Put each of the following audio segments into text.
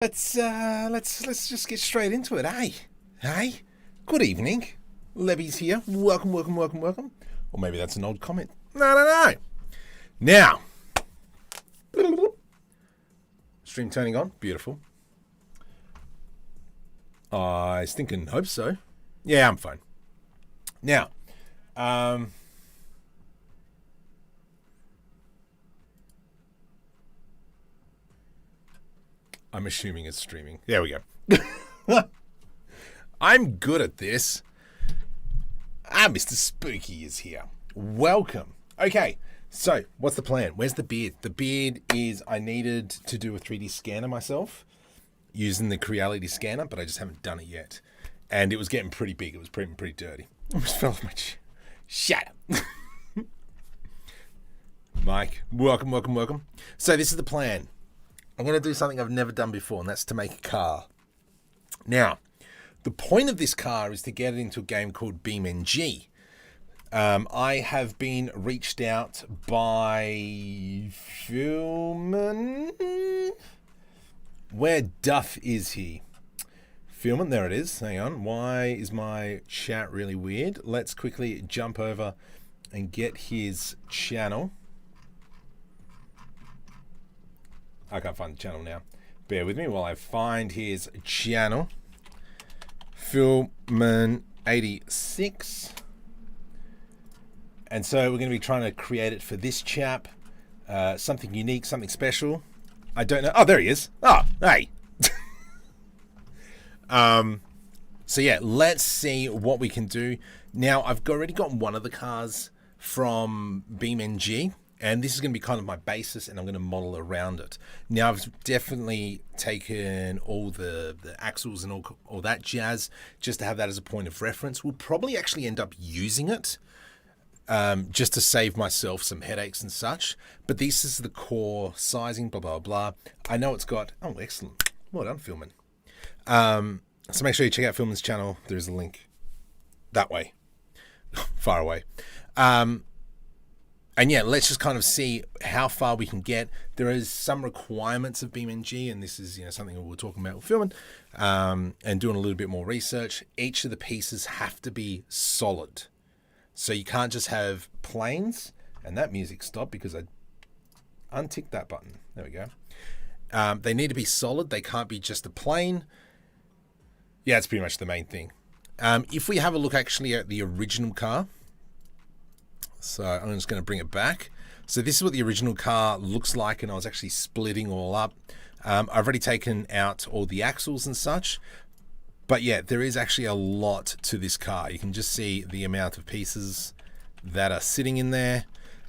Let's just get straight into it, eh? Hey, good evening. Lebby's here. Welcome. Or maybe that's an old comment. No. Now, stream turning on. Beautiful. I think and hope so. Yeah, I'm fine. Now, I'm assuming it's streaming. There we go. I'm good at this. Mr. Spooky is here. Welcome. Okay, so what's the plan? Where's the beard? The beard is I needed to do a 3D scanner myself using the Creality scanner, but I just haven't done it yet. And it was getting pretty big. It was pretty dirty. I almost fell off my chair. Shut up. Mike, welcome. So this is the plan. I'm going to do something I've never done before, and that's to make a car. Now, the point of this car is to get it into a game called BeamNG. I have been reached out by Filman. Where Duff is he? Filman, there it is. Hang on. Why is my chat really weird? Let's quickly jump over and get his channel. I can't find the channel now. Bear with me while I find his channel. Filman86. And so we're going to be trying to create it for this chap. Something unique, something special. I don't know. Oh, there he is. Oh, hey. So yeah, let's see what we can do. Now, I've already got one of the cars from BeamNG. And this is going to be kind of my basis, and I'm going to model around it. Now, I've definitely taken all the axles and all that jazz just to have that as a point of reference. We'll probably actually end up using it just to save myself some headaches and such. But this is the core sizing, blah. I know it's got... Oh, excellent. Well done, Filman. So make sure you check out Filman's channel. There's a link that way. Far away. And yeah, let's just kind of see how far we can get. There is some requirements of BeamNG, and this is something that we're talking about with filming and doing a little bit more research. Each of the pieces have to be solid. So you can't just have planes, and that music stopped because I unticked that button. There we go. They need to be solid. They can't be just a plane. Yeah, it's pretty much the main thing. If we have a look actually at the original car, so I'm just going to bring it back. So this is what the original car looks like, and I was actually splitting all up. I've already taken out all the axles and such. But yeah, there is actually a lot to this car. You can just see the amount of pieces that are sitting in there.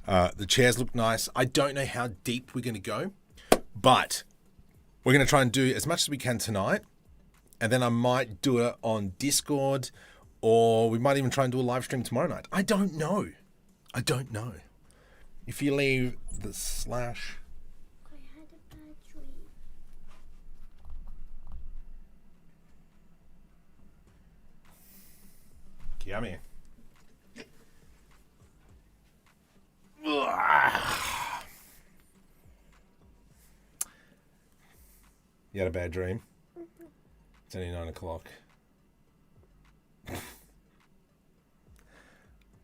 The chairs look nice. I don't know how deep we're going to go, but we're going to try and do as much as we can tonight. And then I might do it on Discord, or we might even try and do a live stream tomorrow night. I don't know. If you leave the slash. I had a bad dream. Come here. You had a bad dream? Mm-hmm. It's only 9 o'clock.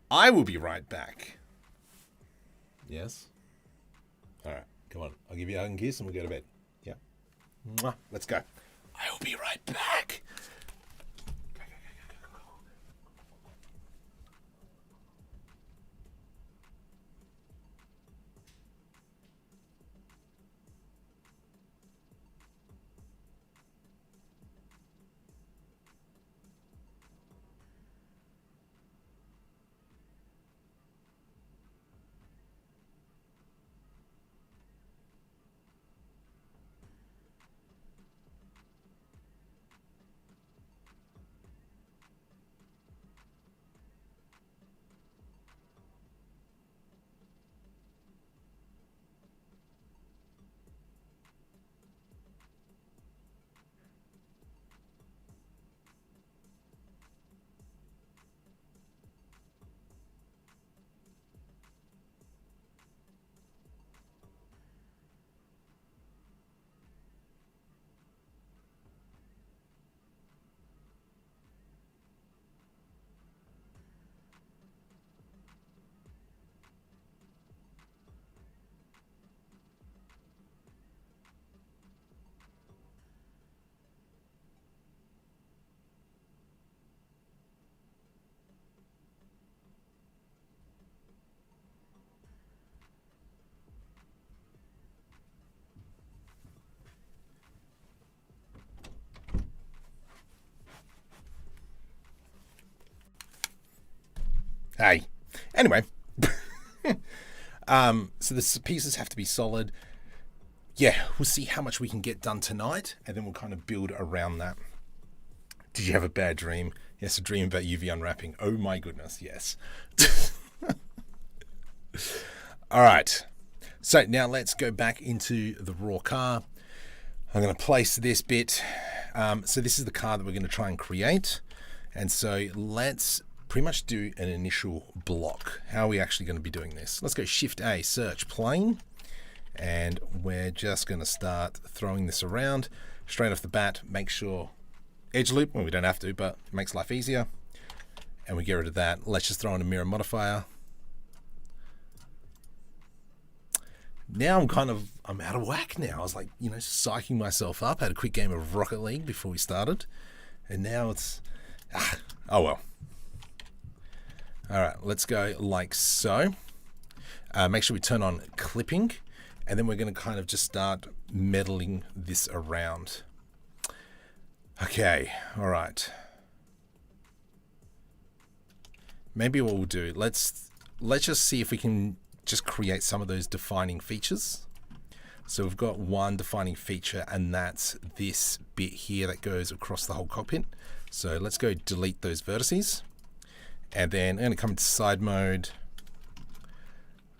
I will be right back. Yes? Alright, come on. I'll give you a hug and kiss and we'll go to bed. Yeah? Mwah. Let's go. I will be right back. Hey. Anyway. So the pieces have to be solid. Yeah, we'll see how much we can get done tonight, and then we'll kind of build around that. Did you have a bad dream? Yes, a dream about UV unwrapping. Oh my goodness, yes. All right. So now let's go back into the raw car. I'm going to place this bit. So this is the car that we're going to try and create. And so let's pretty much do an initial block. How are we actually going to be doing this? Let's go Shift A, search plane. And we're just going to start throwing this around. Straight off the bat, make sure edge loop, well, we don't have to, but it makes life easier. And we get rid of that. Let's just throw in a mirror modifier. Now I'm out of whack now. I was like, psyching myself up. Had a quick game of Rocket League before we started. And now it's, oh well. All right, let's go like so. Make sure we turn on clipping. And then we're going to kind of just start meddling this around. Okay, all right. Maybe what we'll do, let's just see if we can just create some of those defining features. So we've got one defining feature, and that's this bit here that goes across the whole cockpit. So let's go delete those vertices. And then I'm going to come into side mode.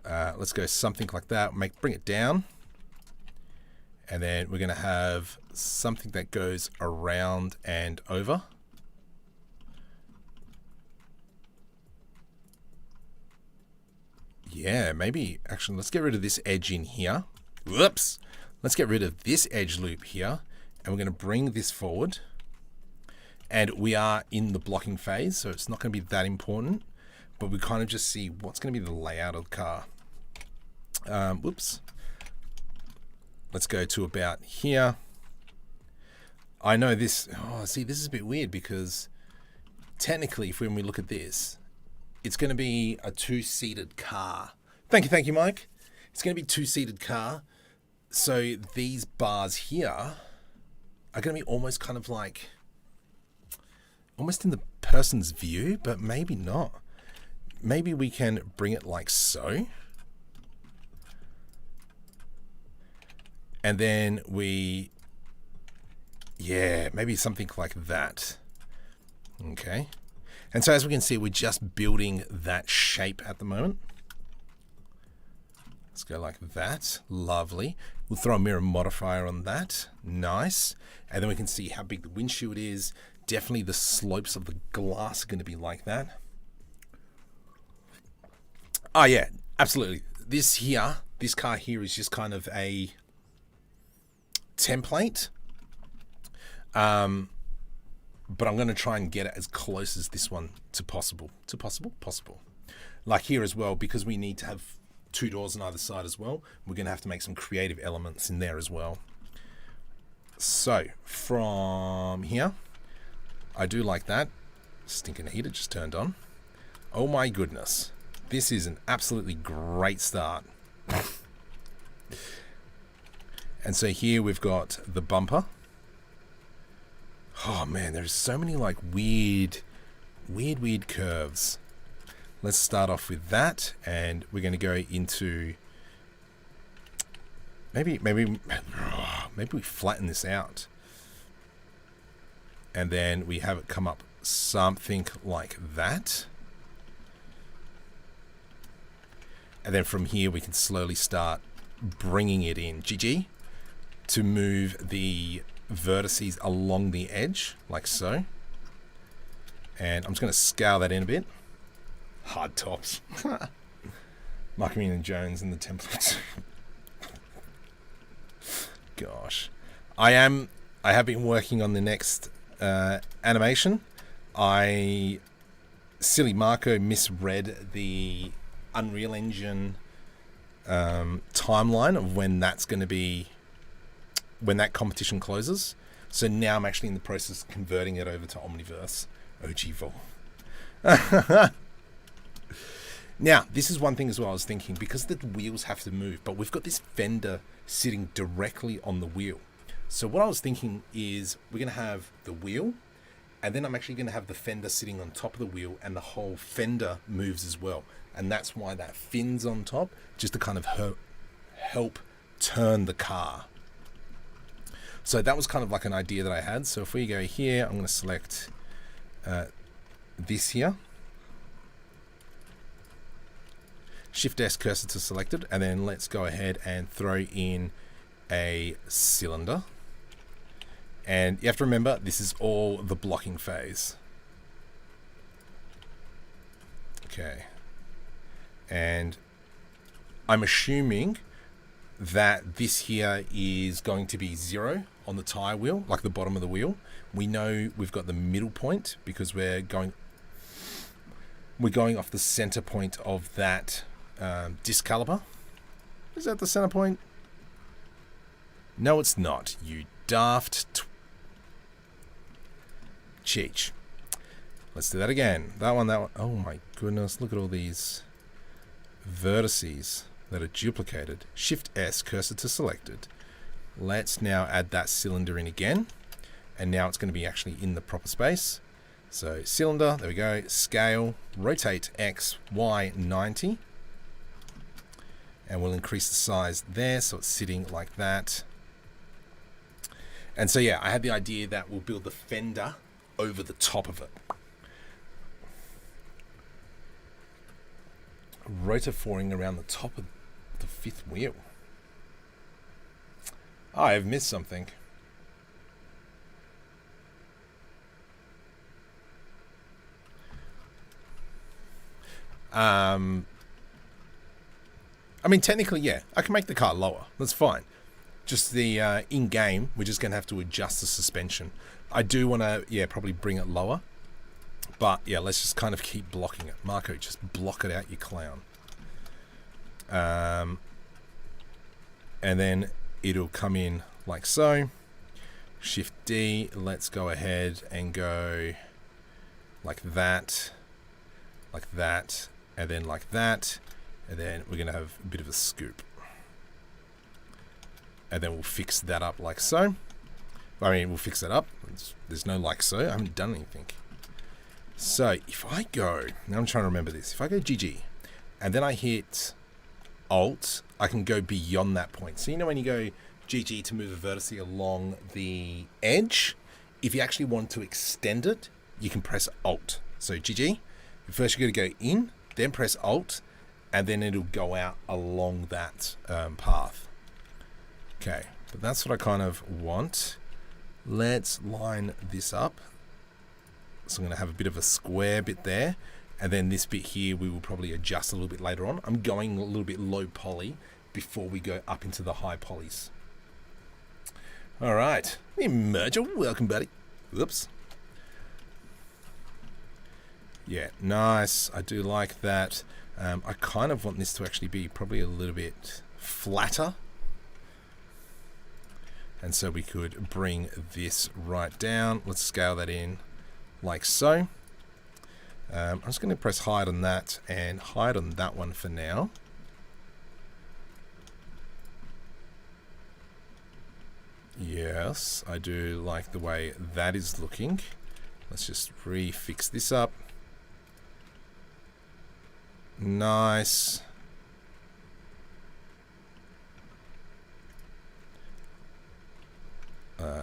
Let's go something like that. Bring it down. And then we're going to have something that goes around and over. Yeah, maybe actually let's get rid of this edge in here. Whoops. Let's get rid of this edge loop here. And we're going to bring this forward. And we are in the blocking phase, so it's not going to be that important. But we kind of just see what's going to be the layout of the car. Whoops. Let's go to about here. I know this, see, this is a bit weird because technically, when we look at this, it's going to be a two-seated car. Thank you, Mike. It's going to be a two-seated car. So these bars here are going to be almost kind of like, almost in the person's view, but maybe not. Maybe we can bring it like so. And then maybe something like that. Okay. And so as we can see, we're just building that shape at the moment. Let's go like that. Lovely. We'll throw a mirror modifier on that. Nice. And then we can see how big the windshield is. Definitely the slopes of the glass are going to be like that. Oh yeah, absolutely. This car here is just kind of a template. But I'm going to try and get it as close as this one to possible. Like here as well, because we need to have two doors on either side as well. We're going to have to make some creative elements in there as well. So from here, I do like that. Stinking heater just turned on. Oh my goodness. This is an absolutely great start. And so here we've got the bumper. Oh man, there's so many like weird curves. Let's start off with that, and we're going to go into maybe we flatten this out, and then we have it come up something like that. And then from here we can slowly start bringing it in. GG. To move the vertices along the edge, like so. And I'm just going to scale that in a bit. Hard tops. Markman and Jones and the templates. Gosh. I have been working on the next animation. Silly Marco misread the Unreal Engine timeline of when that's going to be, when that competition closes. So now I'm actually in the process of converting it over to Omniverse. OG Vol. Now, this is one thing as well I was thinking, because the wheels have to move, but we've got this fender sitting directly on the wheel. So what I was thinking is we're going to have the wheel, And then I'm actually going to have the fender sitting on top of the wheel, and the whole fender moves as well. And that's why that fin's on top, just to kind of help turn the car. So that was kind of like an idea that I had. So if we go here, I'm going to select this here. Shift S, cursor to selected, and then let's go ahead and throw in a cylinder. And you have to remember, this is all the blocking phase. Okay. And I'm assuming that this here is going to be 0 on the tire wheel, like the bottom of the wheel. We know we've got the middle point because we're going off the center point of that disc caliper. Is that the center point? No, it's not. You daft cheech. Let's do that again. That one. Oh my goodness, look at all these vertices that are duplicated. Shift S, cursor to selected. Let's now add that cylinder in again. And now it's going to be actually in the proper space. So cylinder, there we go. Scale, rotate X, Y 90. And we'll increase the size there so it's sitting like that. And so yeah, I had the idea that we'll build the fender over the top of it. Rotoforing around the top of the 5th wheel. Oh, I've missed something. I mean, technically, yeah, I can make the car lower. That's fine. Just the in-game, we're just going to have to adjust the suspension. I do want to, yeah, probably bring it lower. But, yeah, let's just kind of keep blocking it. Marco, just block it out, you clown. And then it'll come in like so. Shift D, let's go ahead and go like that, and then like that. And then we're going to have a bit of a scoop. And then we'll fix that up like so. I mean, we'll fix that up. There's no like so. I haven't done anything. So if I go, now I'm trying to remember this. If I go GG and then I hit Alt, I can go beyond that point. So you know when you go GG to move a vertice along the edge, if you actually want to extend it, you can press Alt. So GG, first you're going to go in, then press Alt, and then it'll go out along that path. Okay, but that's what I kind of want. Let's line this up. So I'm going to have a bit of a square bit there. And then this bit here, we will probably adjust a little bit later on. I'm going a little bit low poly before we go up into the high polys. All right. Emerger, welcome, buddy. Whoops. Yeah, nice. I do like that. I kind of want this to actually be probably a little bit flatter. And so we could bring this right down. Let's scale that in like so. I'm just going to press hide on that and hide on that one for now. Yes, I do like the way that is looking. Let's just refix this up. Nice.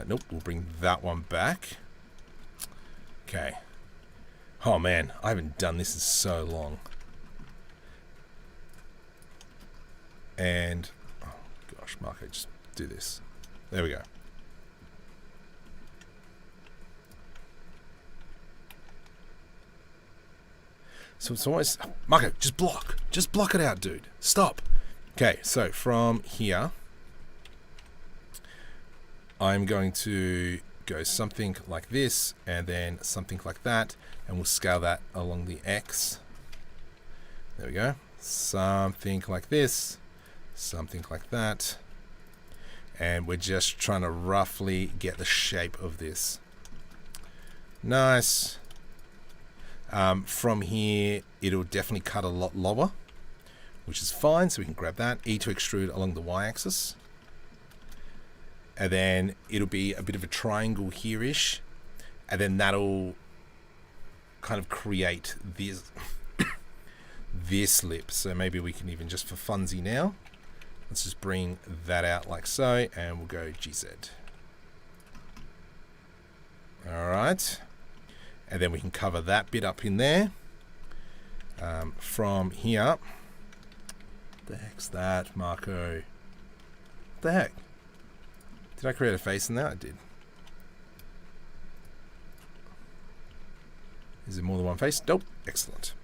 Nope, we'll bring that one back. Okay. Oh man, I haven't done this in so long. And, oh gosh, Marco, just do this. There we go. So it's always, Marco, just block it out, dude. Stop. Okay, so from here, I'm going to go something like this and then something like that, and we'll scale that along the X. There we go. Something like this, something like that. And we're just trying to roughly get the shape of this. Nice. From here, it'll definitely cut a lot lower, which is fine. So we can grab that. E to extrude along the Y-axis. And then it'll be a bit of a triangle here-ish. and then that'll kind of create this this lip. So maybe we can even just for funsy now, let's just bring that out like so, and we'll go GZ. All right, and then we can cover that bit up in there. From here, what the heck's that, Marco? What the heck? Did I create a face in that? I did. Is there more than one face? Nope. Excellent.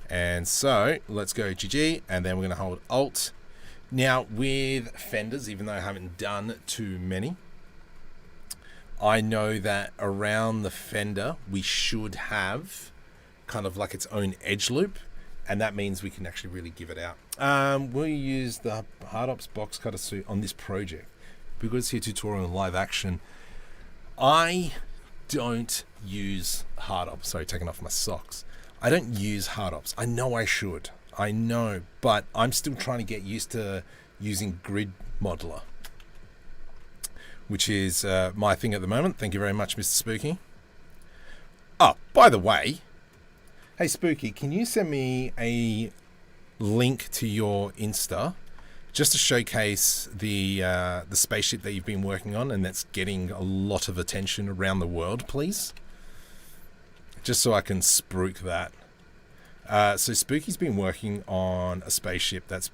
And so let's go GG, and then we're going to hold Alt. Now with fenders, even though I haven't done too many, I know that around the fender we should have kind of like its own edge loop, and that means we can actually really give it out. We'll use the Hardops box cutter suit on this project because here tutorial and live action. I don't use Hardops. Sorry, taking off my socks. I don't use Hardops. I know I should. I know, but I'm still trying to get used to using Grid Modeler, which is my thing at the moment. Thank you very much, Mr. Spooky. Oh, by the way, hey Spooky, can you send me a link to your Insta just to showcase the spaceship that you've been working on and that's getting a lot of attention around the world, please? Just so I can spruik that. So Spooky's been working on a spaceship that's,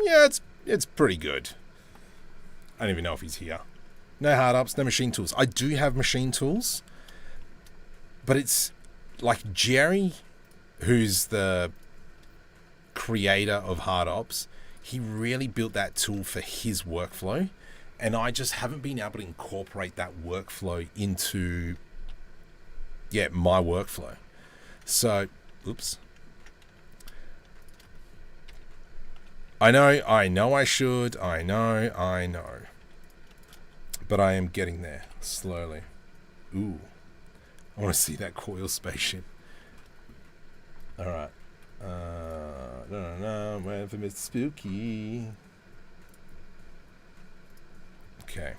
yeah, it's pretty good. I don't even know if he's here. No hard ups, no machine tools. I do have machine tools, but it's like Jerry, who's the creator of hard ops. He really built that tool for his workflow, and I just haven't been able to incorporate that workflow into, yeah, my workflow. So, oops. I know I should. I know. But I am getting there slowly. Ooh. I want to see that coil spaceship. Alright. No, I'm waiting for Mr. Spooky. Okay.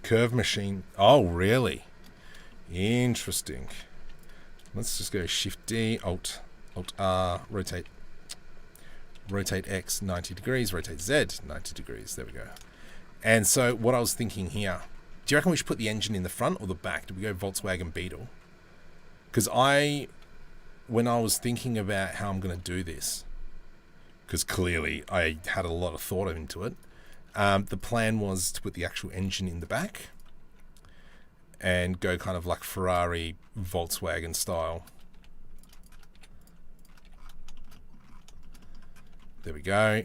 Curve machine. Oh, really? Interesting. Let's just go Shift D, Alt R, rotate X 90 degrees, rotate Z 90 degrees. There we go. And so what I was thinking here, do you reckon we should put the engine in the front or the back? Do we go Volkswagen Beetle? Because when I was thinking about how I'm going to do this, because clearly I had a lot of thought into it, the plan was to put the actual engine in the back and go kind of like Ferrari Volkswagen style. There we go.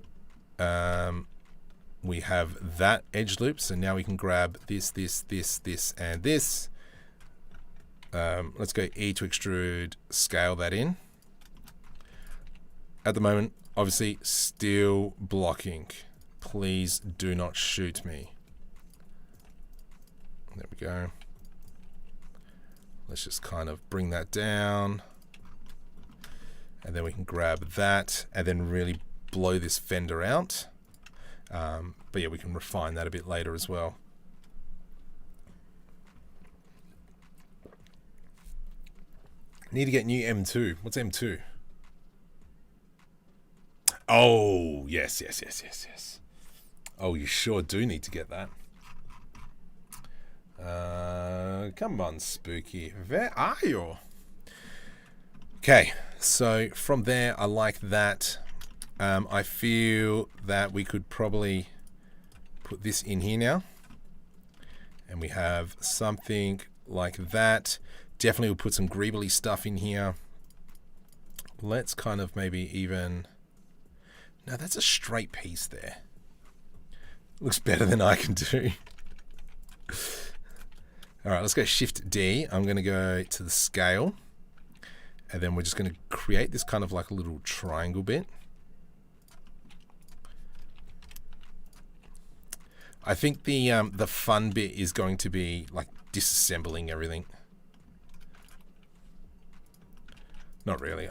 We have that edge loop, so now we can grab this, and this. Let's go E to extrude, scale that in. At the moment, obviously, still blocking. Please do not shoot me. There we go. Let's just kind of bring that down. And then we can grab that and then really blow this fender out. But yeah, we can refine that a bit later as well. Need to get new M2. What's M2? Oh, yes. Oh, you sure do need to get that. Come on, Spooky. Where are you? Okay, so from there, I like that. I feel that we could probably put this in here now. And we have something like that. Definitely we'll put some greebly stuff in here. Let's kind of maybe even... No, that's a straight piece there. Looks better than I can do. Alright, let's go Shift D. I'm going to go to the scale. And then we're just going to create this kind of like a little triangle bit. I think the fun bit is going to be like disassembling everything. Not really.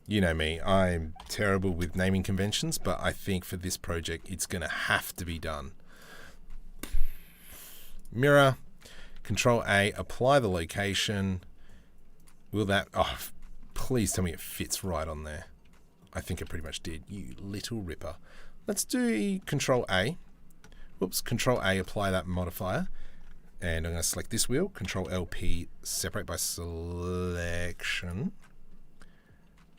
You know me, I'm terrible with naming conventions, but I think for this project, it's going to have to be done. Mirror, Control A, apply the location. Will that, oh, please tell me it fits right on there. I think it pretty much did, you little ripper. Let's do Control A. Whoops, Control A, apply that modifier. And I'm going to select this wheel, Control LP, separate by selection.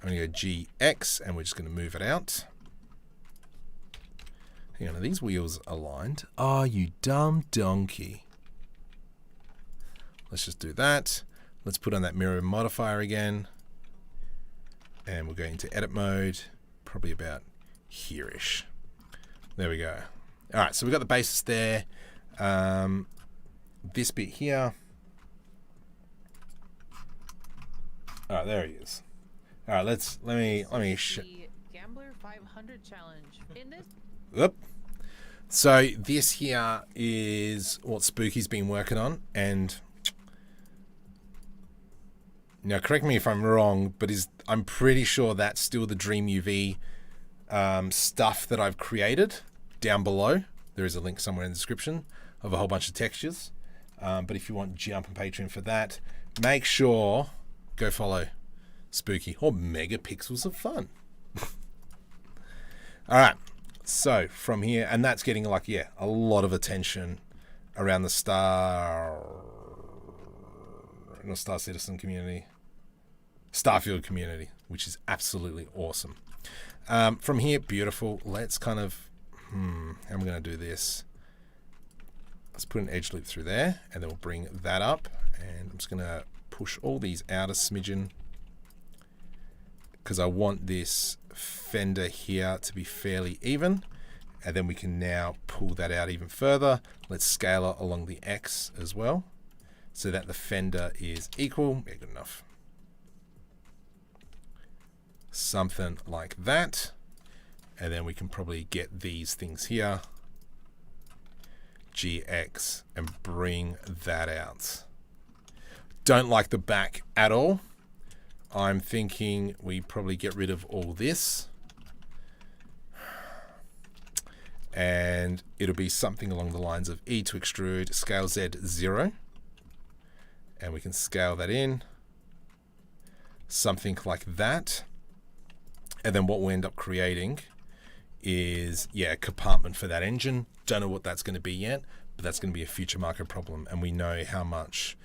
I'm going to go GX, and we're just going to move it out. Hang on, are these wheels aligned? Oh, you dumb donkey. Let's just do that. Let's put on that mirror modifier again. And we'll go into edit mode, probably about here-ish. There we go. All right, so we've got the basis there. This bit here. All right, there he is. All right, let me Gambler 500 challenge in this. Oop. So this here is what Spooky's been working on, and now correct me if I'm wrong, but I'm pretty sure that's still the DreamUV stuff that I've created down below. There is a link somewhere in the description of a whole bunch of textures. But if you want jump on Patreon for that, make sure go follow Spooky or Megapixels of Fun. All right, so from here, and that's getting like, yeah, a lot of attention around the Star Citizen community, Starfield community, which is absolutely awesome. From here, beautiful. Let's kind of, how am I going to do this? Let's put an edge loop through there, and then we'll bring that up, and I'm just going to push all these out a smidgen because I want this fender here to be fairly even, and then we can now pull that out even further. Let's scale it along the X as well so that the fender is equal. Yeah, good enough. Something like that, and then we can probably get these things here, GX, and bring that out. Don't like the back at all. I'm thinking we probably get rid of all this, and it'll be something along the lines of E to extrude, scale Z 0, and we can scale that in, something like that. And then what we'll end up creating is, yeah, a compartment for that engine. Don't know what that's going to be yet, but that's going to be a Future Marco problem, and we know how much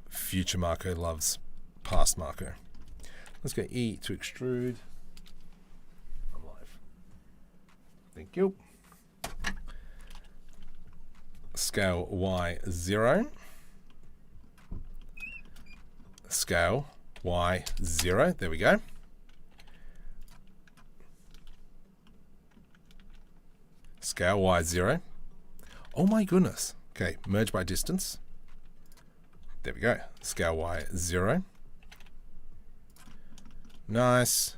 Future Marco loves past Marco. Let's go E to extrude. I'm live. Thank you. Scale Y 0. Scale Y 0. There we go. Scale Y 0. Oh my goodness. Okay, merge by distance. There we go. Scale Y 0. Nice.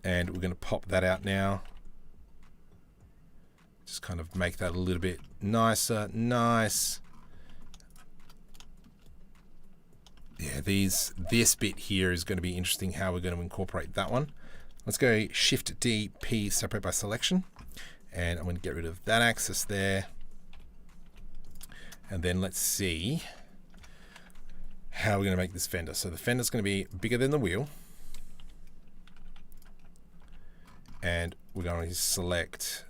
And we're going to pop that out now. Just kind of make that a little bit nicer. Nice. Yeah, this bit here is going to be interesting how we're going to incorporate that one. Let's go Shift D, P, separate by selection. And I'm going to get rid of that axis there. And then let's see how we're going to make this fender. So the fender's going to be bigger than the wheel. And we're going to select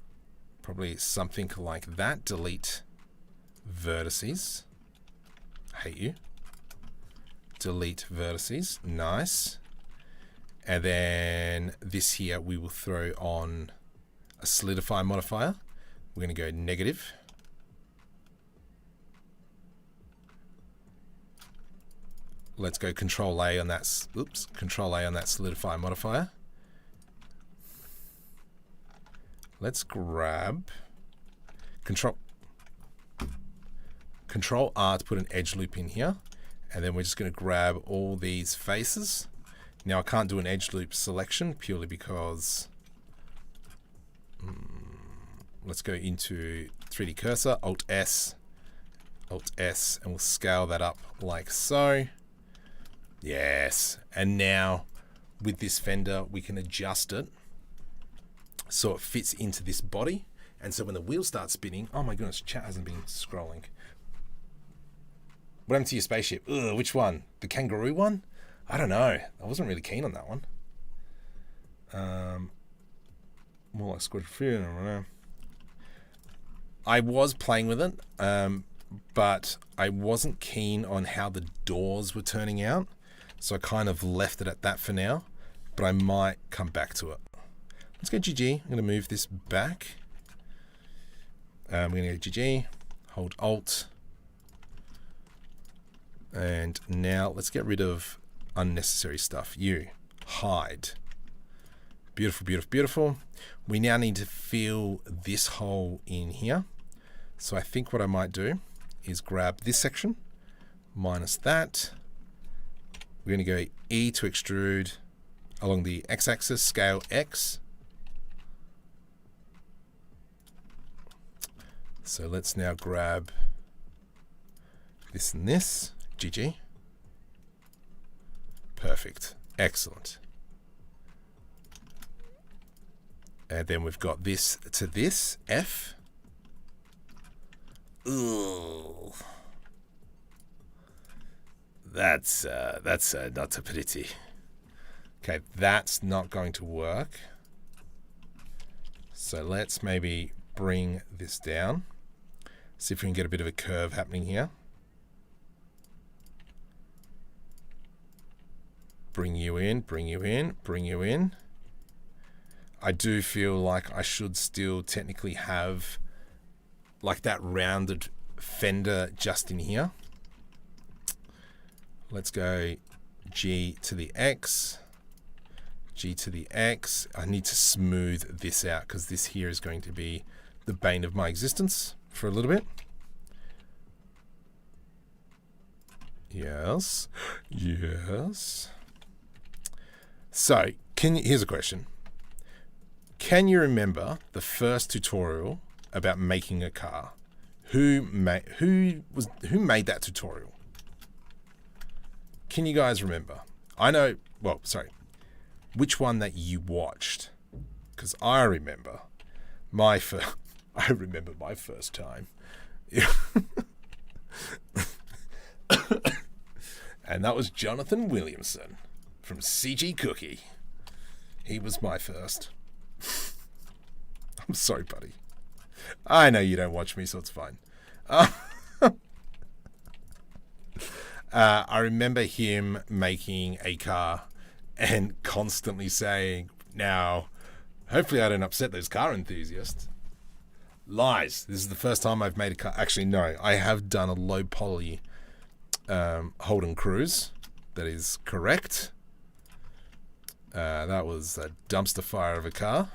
probably something like that. Delete vertices. Hate you. Delete vertices. Nice. And then this here, we will throw on a solidify modifier. We're going to go negative. Let's go Control A on that. Oops, Control A on that solidify modifier. Let's grab Control R to put an edge loop in here, and then we're just going to grab all these faces. Now I can't do an edge loop selection purely because let's go into 3D cursor, Alt S, and we'll scale that up like so. Yes, and now with this fender we can adjust it so it fits into this body, and so when the wheel starts spinning, oh my goodness, chat hasn't been scrolling. What happened to your spaceship? Ugh, which one? The kangaroo one? I don't know. I wasn't really keen on that one. More like Squadron Fear, I don't know. I was playing with it, but I wasn't keen on how the doors were turning out. So I kind of left it at that for now, but I might come back to it. Let's go GG. I'm going to move this back. I'm going to go GG, hold Alt. And now let's get rid of unnecessary stuff. You, hide. Beautiful, beautiful, beautiful. We now need to fill this hole in here. So I think what I might do is grab this section, minus that. We're going to go E to extrude along the x-axis, scale X. So let's now grab this and this. GG. Perfect. Excellent. And then we've got this to this, F. Ooh. That's not a pretty. Okay, that's not going to work. So let's maybe bring this down. See if we can get a bit of a curve happening here. Bring you in, bring you in, bring you in. I do feel like I should still technically have like that rounded fender just in here. Let's go G to the X, G to the X. I need to smooth this out because this here is going to be the bane of my existence for a little bit. Yes, yes. So, here's a question. Can you remember the first tutorial about making a car? Who made that tutorial? Can you guys remember? I know, well, sorry. Which one that you watched? Because I remember my first time. And that was Jonathan Williamson from CG Cookie. He was my first. I'm sorry, buddy. I know you don't watch me, so it's fine. I remember him making a car and constantly saying, now, hopefully I don't upset those car enthusiasts. Lies. This is the first time I've made a car. Actually, no, I have done a low poly Holden Cruise. That is correct. That was a dumpster fire of a car.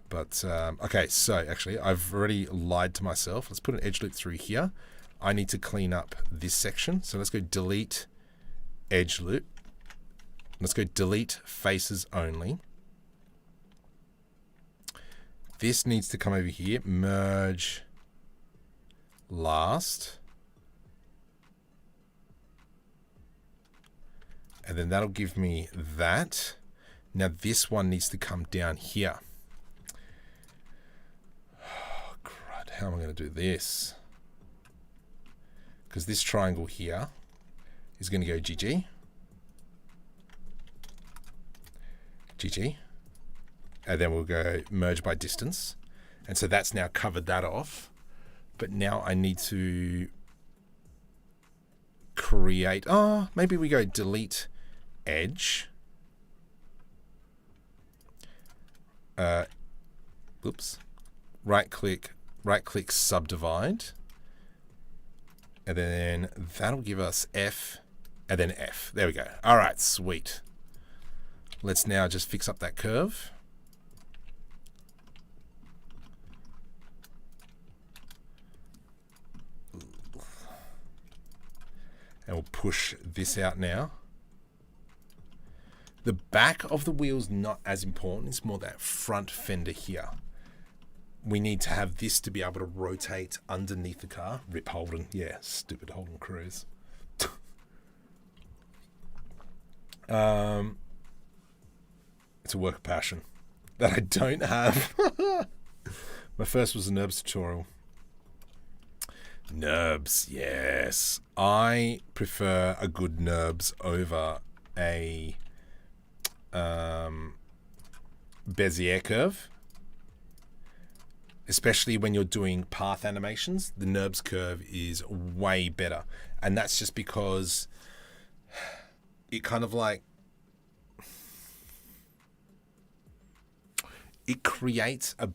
But, okay, so actually, I've already lied to myself. Let's put an edge loop through here. I need to clean up this section. So let's go delete edge loop. Let's go delete faces only. This needs to come over here. Merge last. And then that'll give me that. Now this one needs to come down here. Oh, crud. How am I going to do this? Because this triangle here is going to go GG. GG. And then we'll go merge by distance. And so that's now covered that off. But now I need to create, maybe we go delete edge. Oops. Right click subdivide. And then that'll give us F and then F. There we go. All right, sweet. Let's now just fix up that curve. And we'll push this out now. The back of the wheel's not as important. It's more that front fender here. We need to have this to be able to rotate underneath the car. Rip Holden. Yeah, stupid Holden Cruise. It's a work of passion that I don't have. My first was a NURBS tutorial. NURBS, yes. I prefer a good NURBS over a Bezier curve. Especially when you're doing path animations, the NURBS curve is way better. And that's just because it kind of like, it creates a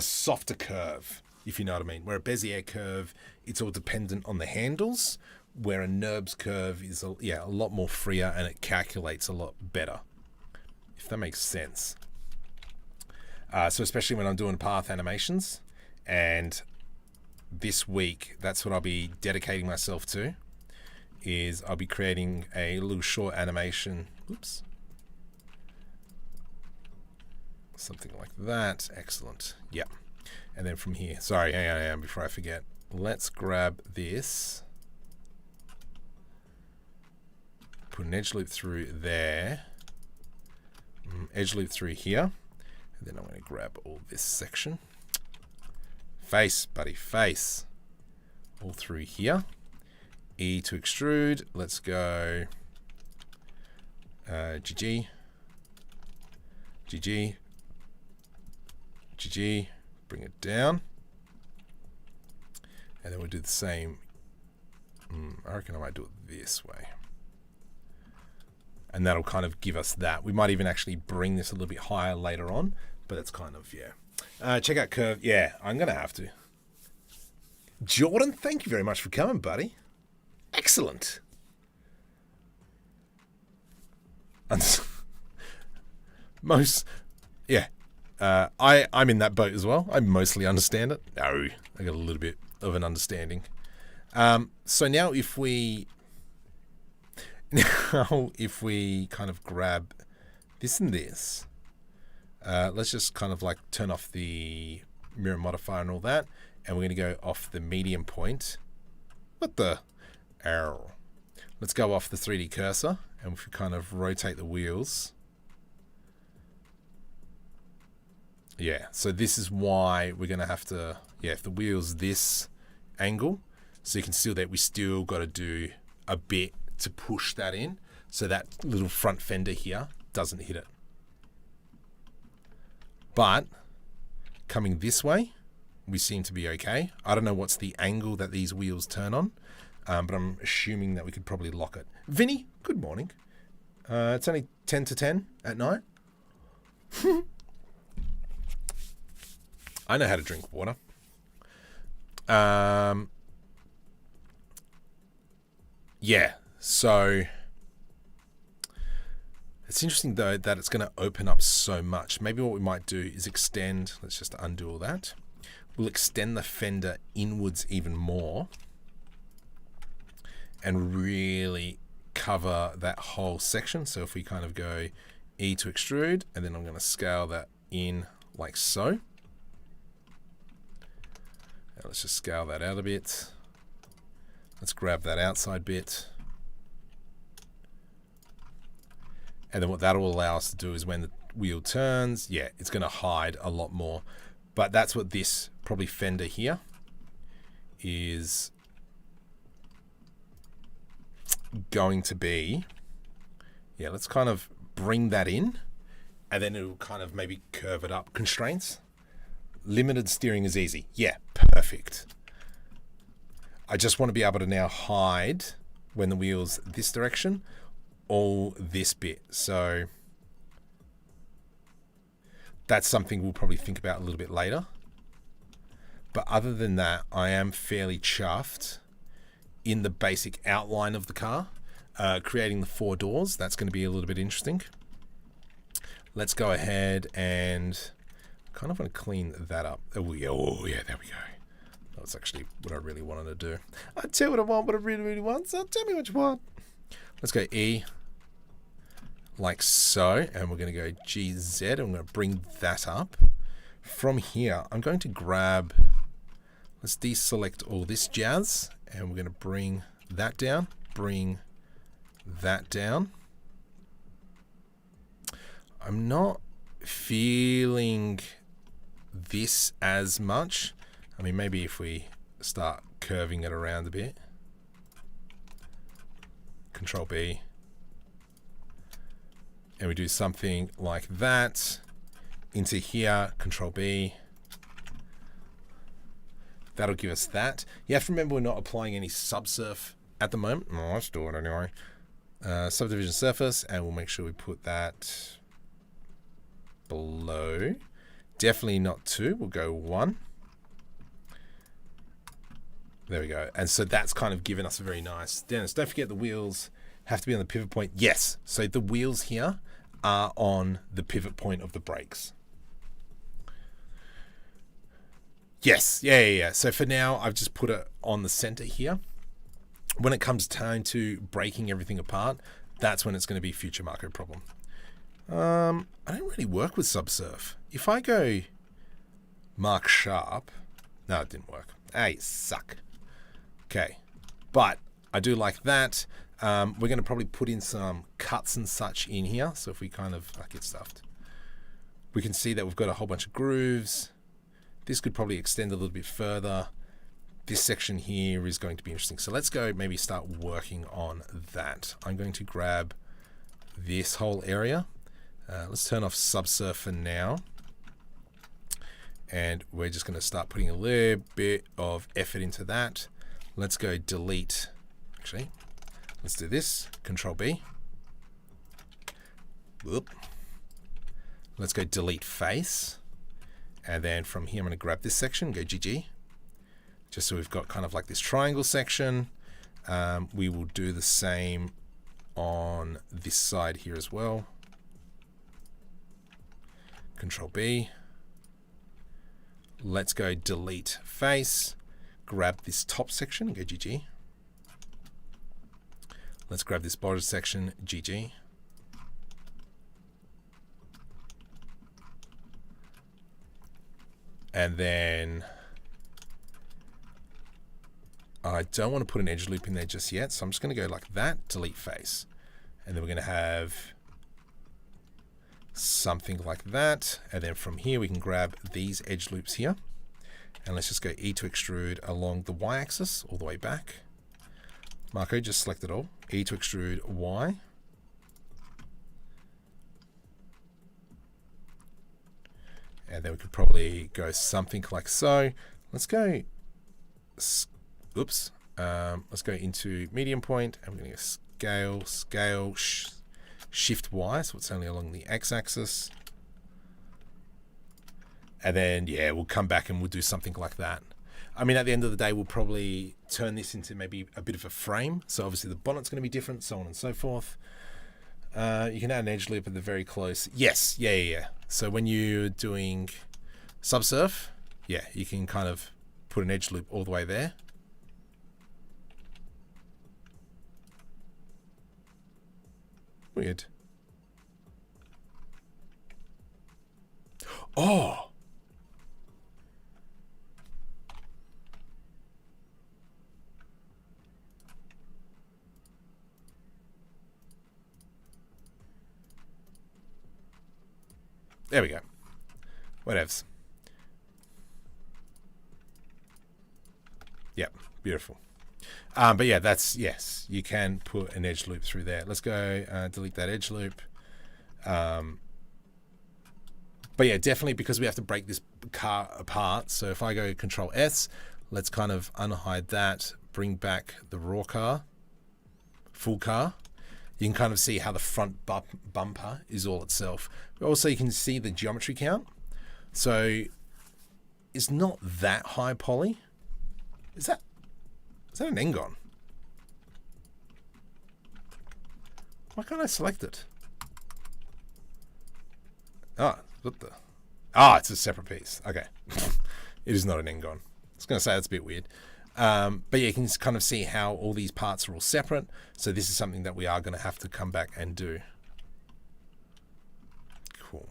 softer curve, if you know what I mean. Where a Bezier curve, it's all dependent on the handles, where a NURBS curve is a lot more freer and it calculates a lot better, if that makes sense. So especially when I'm doing path animations, and this week, that's what I'll be dedicating myself to, is I'll be creating a little short animation. Oops. Something like that. Excellent. Yep. And then from here, sorry, hang on, before I forget, let's grab this, put an edge loop through there, edge loop through here, and then I'm going to grab all this section. Face, buddy, face. All through here. E to extrude. Let's go GG. GG. GG. Bring it down. And then we'll do the same. I reckon I might do it this way. And that'll kind of give us that. We might even actually bring this a little bit higher later on, but it's kind of, yeah. Check out curve. Yeah, I'm going to have to. Jordan, thank you very much for coming, buddy. Excellent. I'm in that boat as well. I mostly understand it. No, I got a little bit of an understanding. So now if we kind of grab this and this, let's just kind of like turn off the mirror modifier and all that, and we're going to go off the medium point. What the? Ow. Let's go off the 3D cursor, and if we kind of rotate the wheels. Yeah, so this is why we're going to have to, if the wheel's this angle, so you can see that we still got to do a bit to push that in, so that little front fender here doesn't hit it. But coming this way, we seem to be okay. I don't know what's the angle that these wheels turn on, but I'm assuming that we could probably lock it. Vinny, good morning. It's only 10 to 10 at night. I know how to drink water. Yeah, so it's interesting though that it's going to open up so much. Maybe what we might do is extend, let's just undo all that. We'll extend the fender inwards even more and really cover that whole section. So if we kind of go E to extrude, and then I'm going to scale that in like so. Now let's just scale that out a bit. Let's grab that outside bit. And then what that will allow us to do is when the wheel turns, it's going to hide a lot more. But that's what this probably fender here is going to be. Yeah, let's kind of bring that in, and then it'll kind of maybe curve it up. Constraints. Limited steering is easy. Yeah, perfect. I just want to be able to now hide when the wheel's this direction, all this bit. So that's something we'll probably think about a little bit later. But other than that, I am fairly chuffed in the basic outline of the car. Creating the 4 doors, that's going to be a little bit interesting. Let's go ahead and kind of want to clean that up. Oh yeah, there we go. That's actually what I really wanted to do. I tell you what I want, what I really, really want. So tell me what you want. Let's go E, like so, and we're going to go GZ, and I'm going to bring that up. From here, I'm going to grab, let's deselect all this jazz, and we're going to bring that down, bring that down. I'm not feeling this as much. I mean, maybe if we start curving it around a bit. Control B. And we do something like that. Into here, Control B. That'll give us that. You have to remember we're not applying any subsurf at the moment. No, let's do it anyway. Subdivision surface, and we'll make sure we put that below. Definitely not 2, we'll go 1. There we go. And so that's kind of given us a very nice. Dennis, don't forget the wheels have to be on the pivot point. Yes, so the wheels here are on the pivot point of the brakes. Yes, yeah. So for now, I've just put it on the center here. When it comes time to breaking everything apart, that's when it's going to be a future Marco problem. I don't really work with subsurf. If I go mark sharp, no, it didn't work. Hey, suck. Okay, but I do like that. We're going to probably put in some cuts and such in here. So if we kind of get stuffed, we can see that we've got a whole bunch of grooves. This could probably extend a little bit further. This section here is going to be interesting. So let's go maybe start working on that. I'm going to grab this whole area. Let's turn off subsurf for now. And we're just going to start putting a little bit of effort into that. Let's go delete. Actually, let's do this. Control B. Whoop. Let's go delete face. And then from here, I'm going to grab this section, go GG. Just so we've got kind of like this triangle section. We will do the same on this side here as well. Control B. Let's go delete face. Grab this top section, go GG. Let's grab this bottom section, GG. And then I don't want to put an edge loop in there just yet, so I'm just going to go like that, delete face. And then we're going to have something like that. And then from here, we can grab these edge loops here. And let's just go E to extrude along the Y-axis all the way back. Marco, just select it all. E to extrude Y. And then we could probably go something like so. Let's go, oops. Let's go into medium point, and we're going to go scale, shift Y, so it's only along the X-axis. And then, yeah, we'll come back and we'll do something like that. I mean, at the end of the day, we'll probably turn this into maybe a bit of a frame. So obviously the bonnet's going to be different, so on and so forth. You can add an edge loop at the very close. Yes, yeah. So when you're doing subsurf, yeah, you can kind of put an edge loop all the way there. Weird. Oh! There we go. Whatevs. Yep, beautiful. But yeah, that's, yes, you can put an edge loop through there. Let's go delete that edge loop. But yeah, definitely because we have to break this car apart. So if I go Control S, let's kind of unhide that, bring back the raw car, full car. You can kind of see how the front bumper is all itself. Also, you can see the geometry count. So it's not that high poly. Is that an Engon? Why can't I select it? Ah, what the? Ah, it's a separate piece. Okay. It is not an Engon. I was going to say that's a bit weird. But yeah, you can kind of see how all these parts are all separate. So this is something that we are going to have to come back and do. Cool.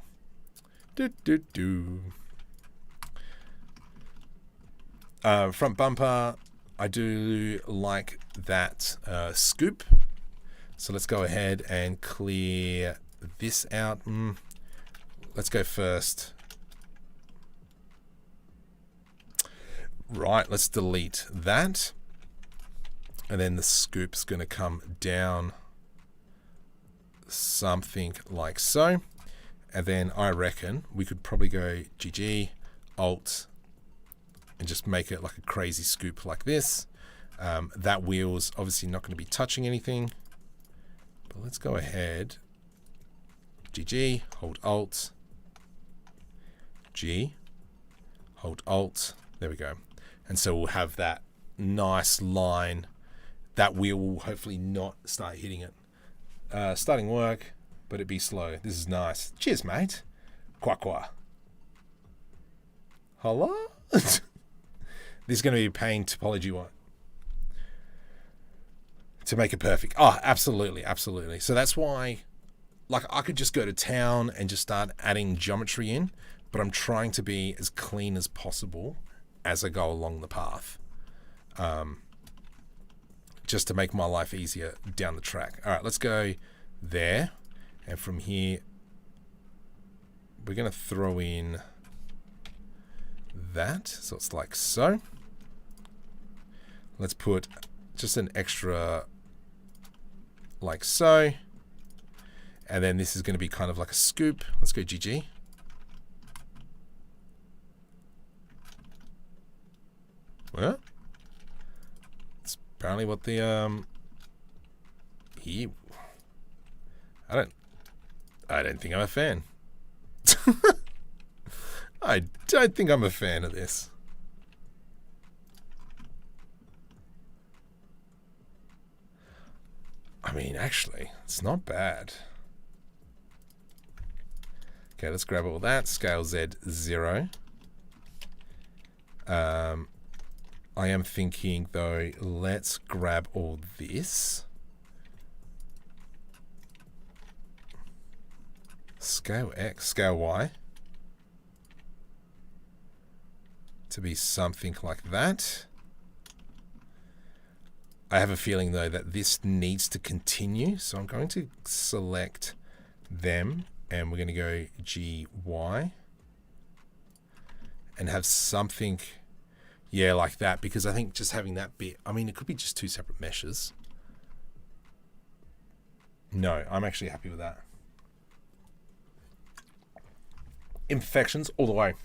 Front bumper, I do like that scoop. So let's go ahead and clear this out. Let's go first. Right, let's delete that. And then the scoop's going to come down something like so. And then I reckon we could probably go GG, Alt, and just make it like a crazy scoop like this. That wheel's obviously not going to be touching anything. But let's go ahead. GG, hold Alt, G, hold Alt. There we go. And so we'll have that nice line. That wheel will hopefully not start hitting it. Starting work, but it be slow. This is nice. Cheers, mate. Qua. Hello? This is going to be a pain Topology one to make it perfect. Oh, absolutely, absolutely. So that's why, like, I could just go to town and just start adding geometry in, but I'm trying to be as clean as possible as I go along the path, just to make my life easier down the track. All right, let's go there, and from here we're going to throw in that, so it's like so. Let's put just an extra like so, and then this is going to be kind of like a scoop. Let's go GG. Well, it's apparently what the I don't think I'm a fan. I don't think I'm a fan of this. I mean, actually, it's not bad. Okay, let's grab all that. Scale Z 0. I am thinking, though, let's grab all this. Scale X, scale Y. To be something like that. I have a feeling, though, that this needs to continue. So I'm going to select them, and we're going to go GY. And have something... yeah, like that, because I think just having that bit, I mean, it could be just two separate meshes. No, I'm actually happy with that. Imperfections all the way.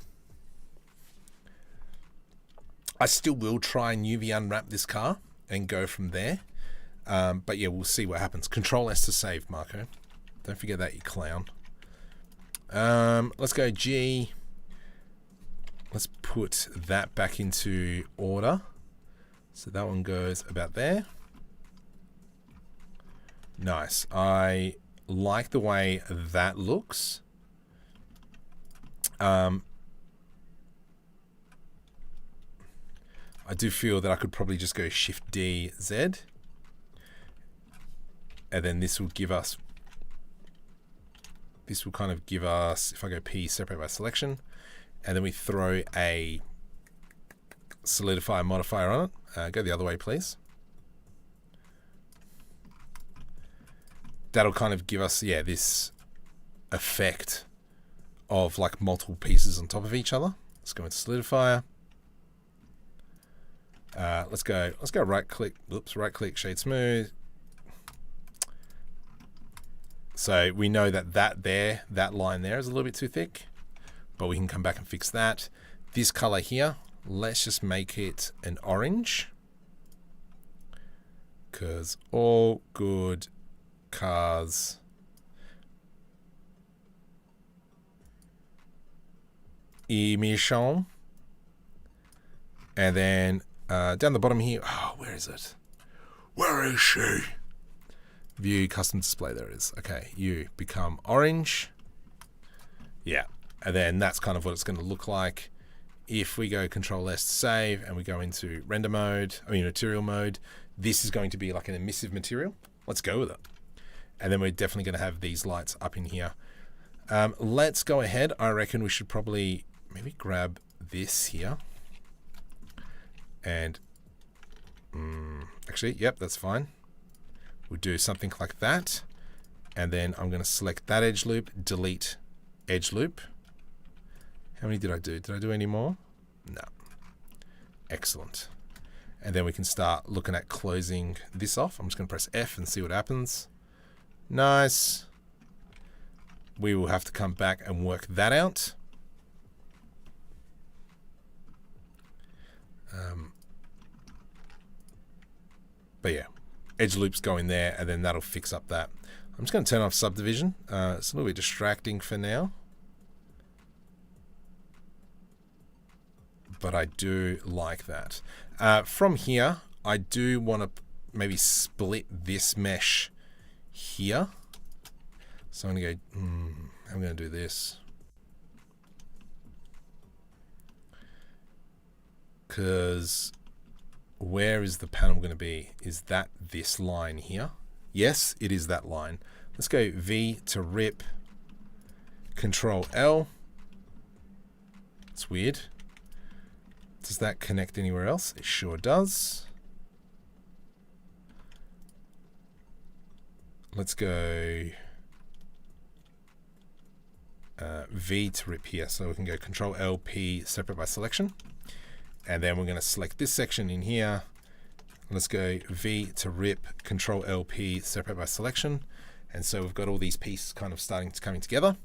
I still will try and UV unwrap this car and go from there. But yeah, we'll see what happens. Control S to save, Marco. Don't forget that, you clown. Let's go G. Let's put that back into order. So that one goes about there. Nice. I like the way that looks. I do feel that I could probably just go Shift D, Z. And then this will give us... this will kind of give us... if I go P, separate by selection. And then we throw a solidifier modifier on it. Go the other way, please. That'll kind of give us, yeah, this effect of like multiple pieces on top of each other. Let's go into solidifier. Let's go right click. Oops, right click, shade smooth. So we know that line there is a little bit too thick. But we can come back and fix that. This color here, let's just make it an orange. Because all good cars emission. And then down the bottom here, oh, where is it? Where is she? View custom display, there it is. Okay, you become orange. Yeah. And then that's kind of what it's going to look like. If we go Control S to save and we go into render mode, material mode, this is going to be like an emissive material. Let's go with it. And then we're definitely going to have these lights up in here. Let's go ahead. I reckon we should probably maybe grab this here. And actually, yep, that's fine. We'll do something like that. And then I'm going to select that edge loop, delete edge loop. How many did I do? Did I do any more? No. Excellent. And then we can start looking at closing this off. I'm just going to press F and see what happens. Nice. We will have to come back and work that out. But yeah, edge loops go in there, and then that'll fix up that. I'm just going to turn off subdivision. It's a little bit distracting for now. But I do like that. From here, I do want to maybe split this mesh here. So I'm going to go, I'm going to do this. Because where is the panel going to be? Is that this line here? Yes, it is that line. Let's go V to rip, Control L. It's weird. Does that connect anywhere else? It sure does. Let's go V to rip here. So we can go Control L, P, separate by selection. And then we're going to select this section in here. Let's go V to rip, Control L, P, separate by selection. And so we've got all these pieces kind of coming together.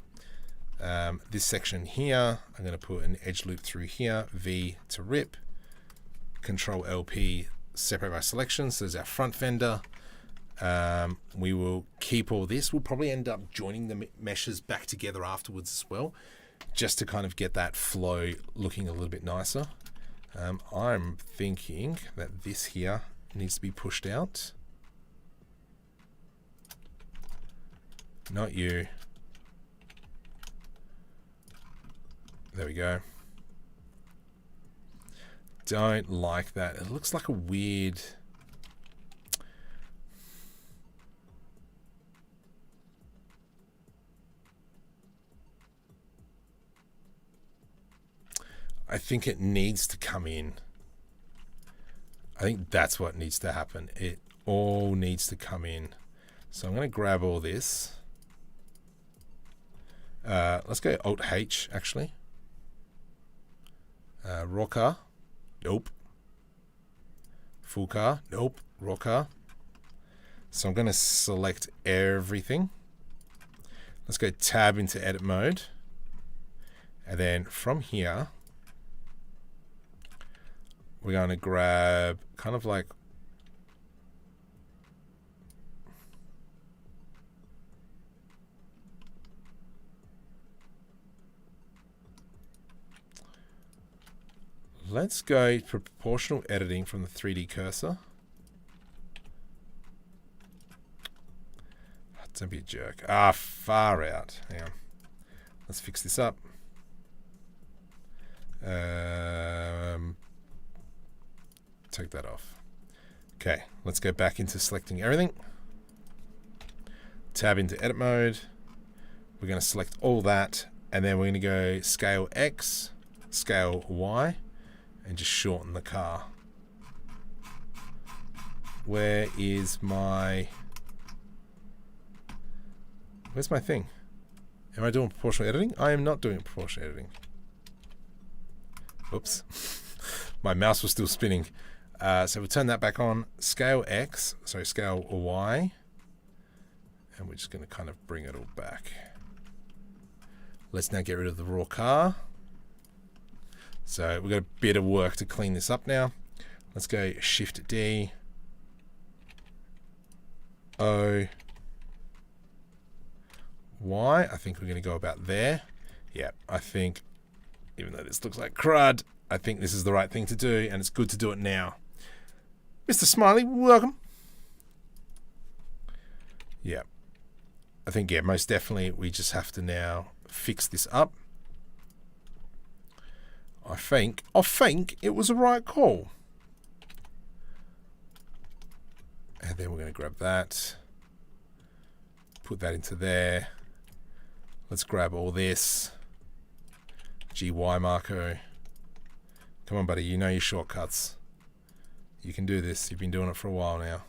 This section here, I'm going to put an edge loop through here, V to rip, Control LP, separate by selection. So there's our front fender. We will keep all this. We'll probably end up joining the meshes back together afterwards as well, just to kind of get that flow looking a little bit nicer. I'm thinking that this here needs to be pushed out. Not you. There we go. Don't like that. It looks like a weird... I think it needs to come in. I think that's what needs to happen. It all needs to come in. So I'm going to grab all this. Let's go Alt-H, actually. Raw car. Nope. Full car. Nope. Raw car. So I'm going to select everything. Let's go tab into edit mode. And then from here, we're going to grab kind of like let's go for proportional editing from the 3D cursor. Don't be a jerk. Far out. Hang on. Let's fix this up. Take that off. Okay, let's go back into selecting everything. Tab into edit mode. We're going to select all that, and then we're going to go scale X, scale Y, and just shorten the car. Where is my... Where's my thing? Am I doing proportional editing? I am not doing proportional editing. Oops. My mouse was still spinning. So we'll turn that back on. Scale X, sorry, scale Y. And we're just going to kind of bring it all back. Let's now get rid of the raw car. So we've got a bit of work to clean this up now. Let's go Shift D. O. Y. I think we're going to go about there. Yeah, I think, even though this looks like crud, I think this is the right thing to do, and it's good to do it now. Mr. Smiley, welcome. Yeah. I think, yeah, most definitely we just have to now fix this up. I think it was a right call. And then we're going to grab that. Put that into there. Let's grab all this. GY Marco. Come on, buddy. You know your shortcuts. You can do this. You've been doing it for a while now.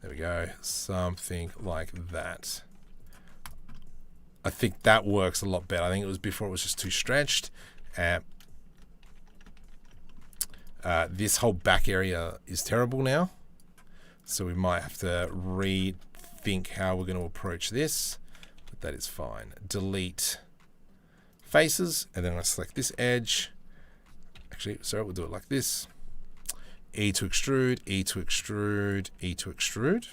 There we go. Something like that. I think that works a lot better. I think it was before it was just too stretched. This whole back area is terrible now. So we might have to rethink how we're going to approach this. But that is fine. Delete faces. And then I select this edge. Actually, sorry, we'll do it like this. E to extrude, E to extrude, E to extrude.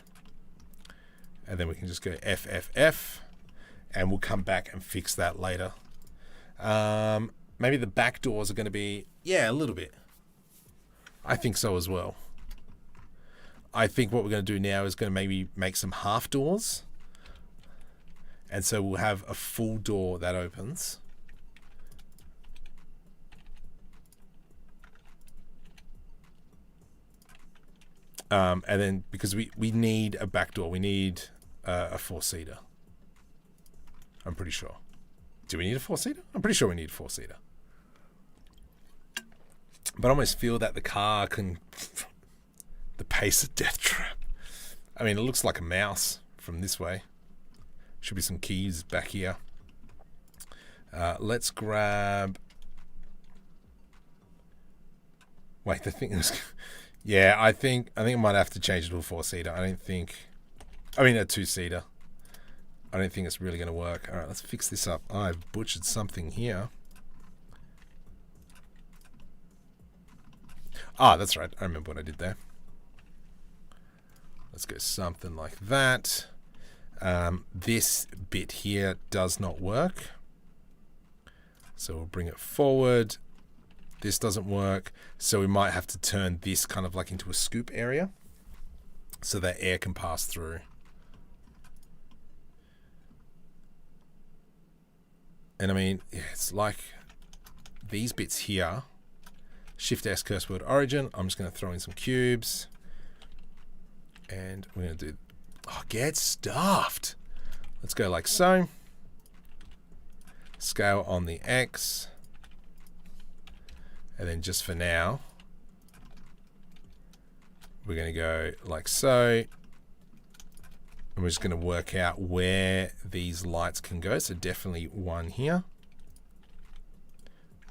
And then we can just go F, F, F. And we'll come back and fix that later. Maybe the back doors are going to be, yeah, a little bit. I think so as well. I think what we're going to do now is going to maybe make some half doors. And so we'll have a full door that opens. And then because we need a back door, we need a 4-seater. I'm pretty sure. Do we need a 4-seater? I'm pretty sure we need a 4-seater. But I almost feel that the car can... the pace of Death Trap. I mean, it looks like a mouse from this way. Should be some keys back here. Let's grab... Wait, the thing is... yeah, I think I might have to change it to a 4-seater. I don't think... I mean, a 2-seater. I don't think it's really going to work. All right, let's fix this up. I've butchered something here. Ah, that's right. I remember what I did there. Let's go something like that. This bit here does not work. So we'll bring it forward. This doesn't work. So we might have to turn this kind of like into a scoop area so that air can pass through. And I mean, yeah, it's like these bits here. Shift S curse word origin. I'm just going to throw in some cubes. And we're going to do, oh, get stuffed. Let's go like so. Scale on the X. And then just for now, we're going to go like so. And we're just going to work out where these lights can go. So definitely one here.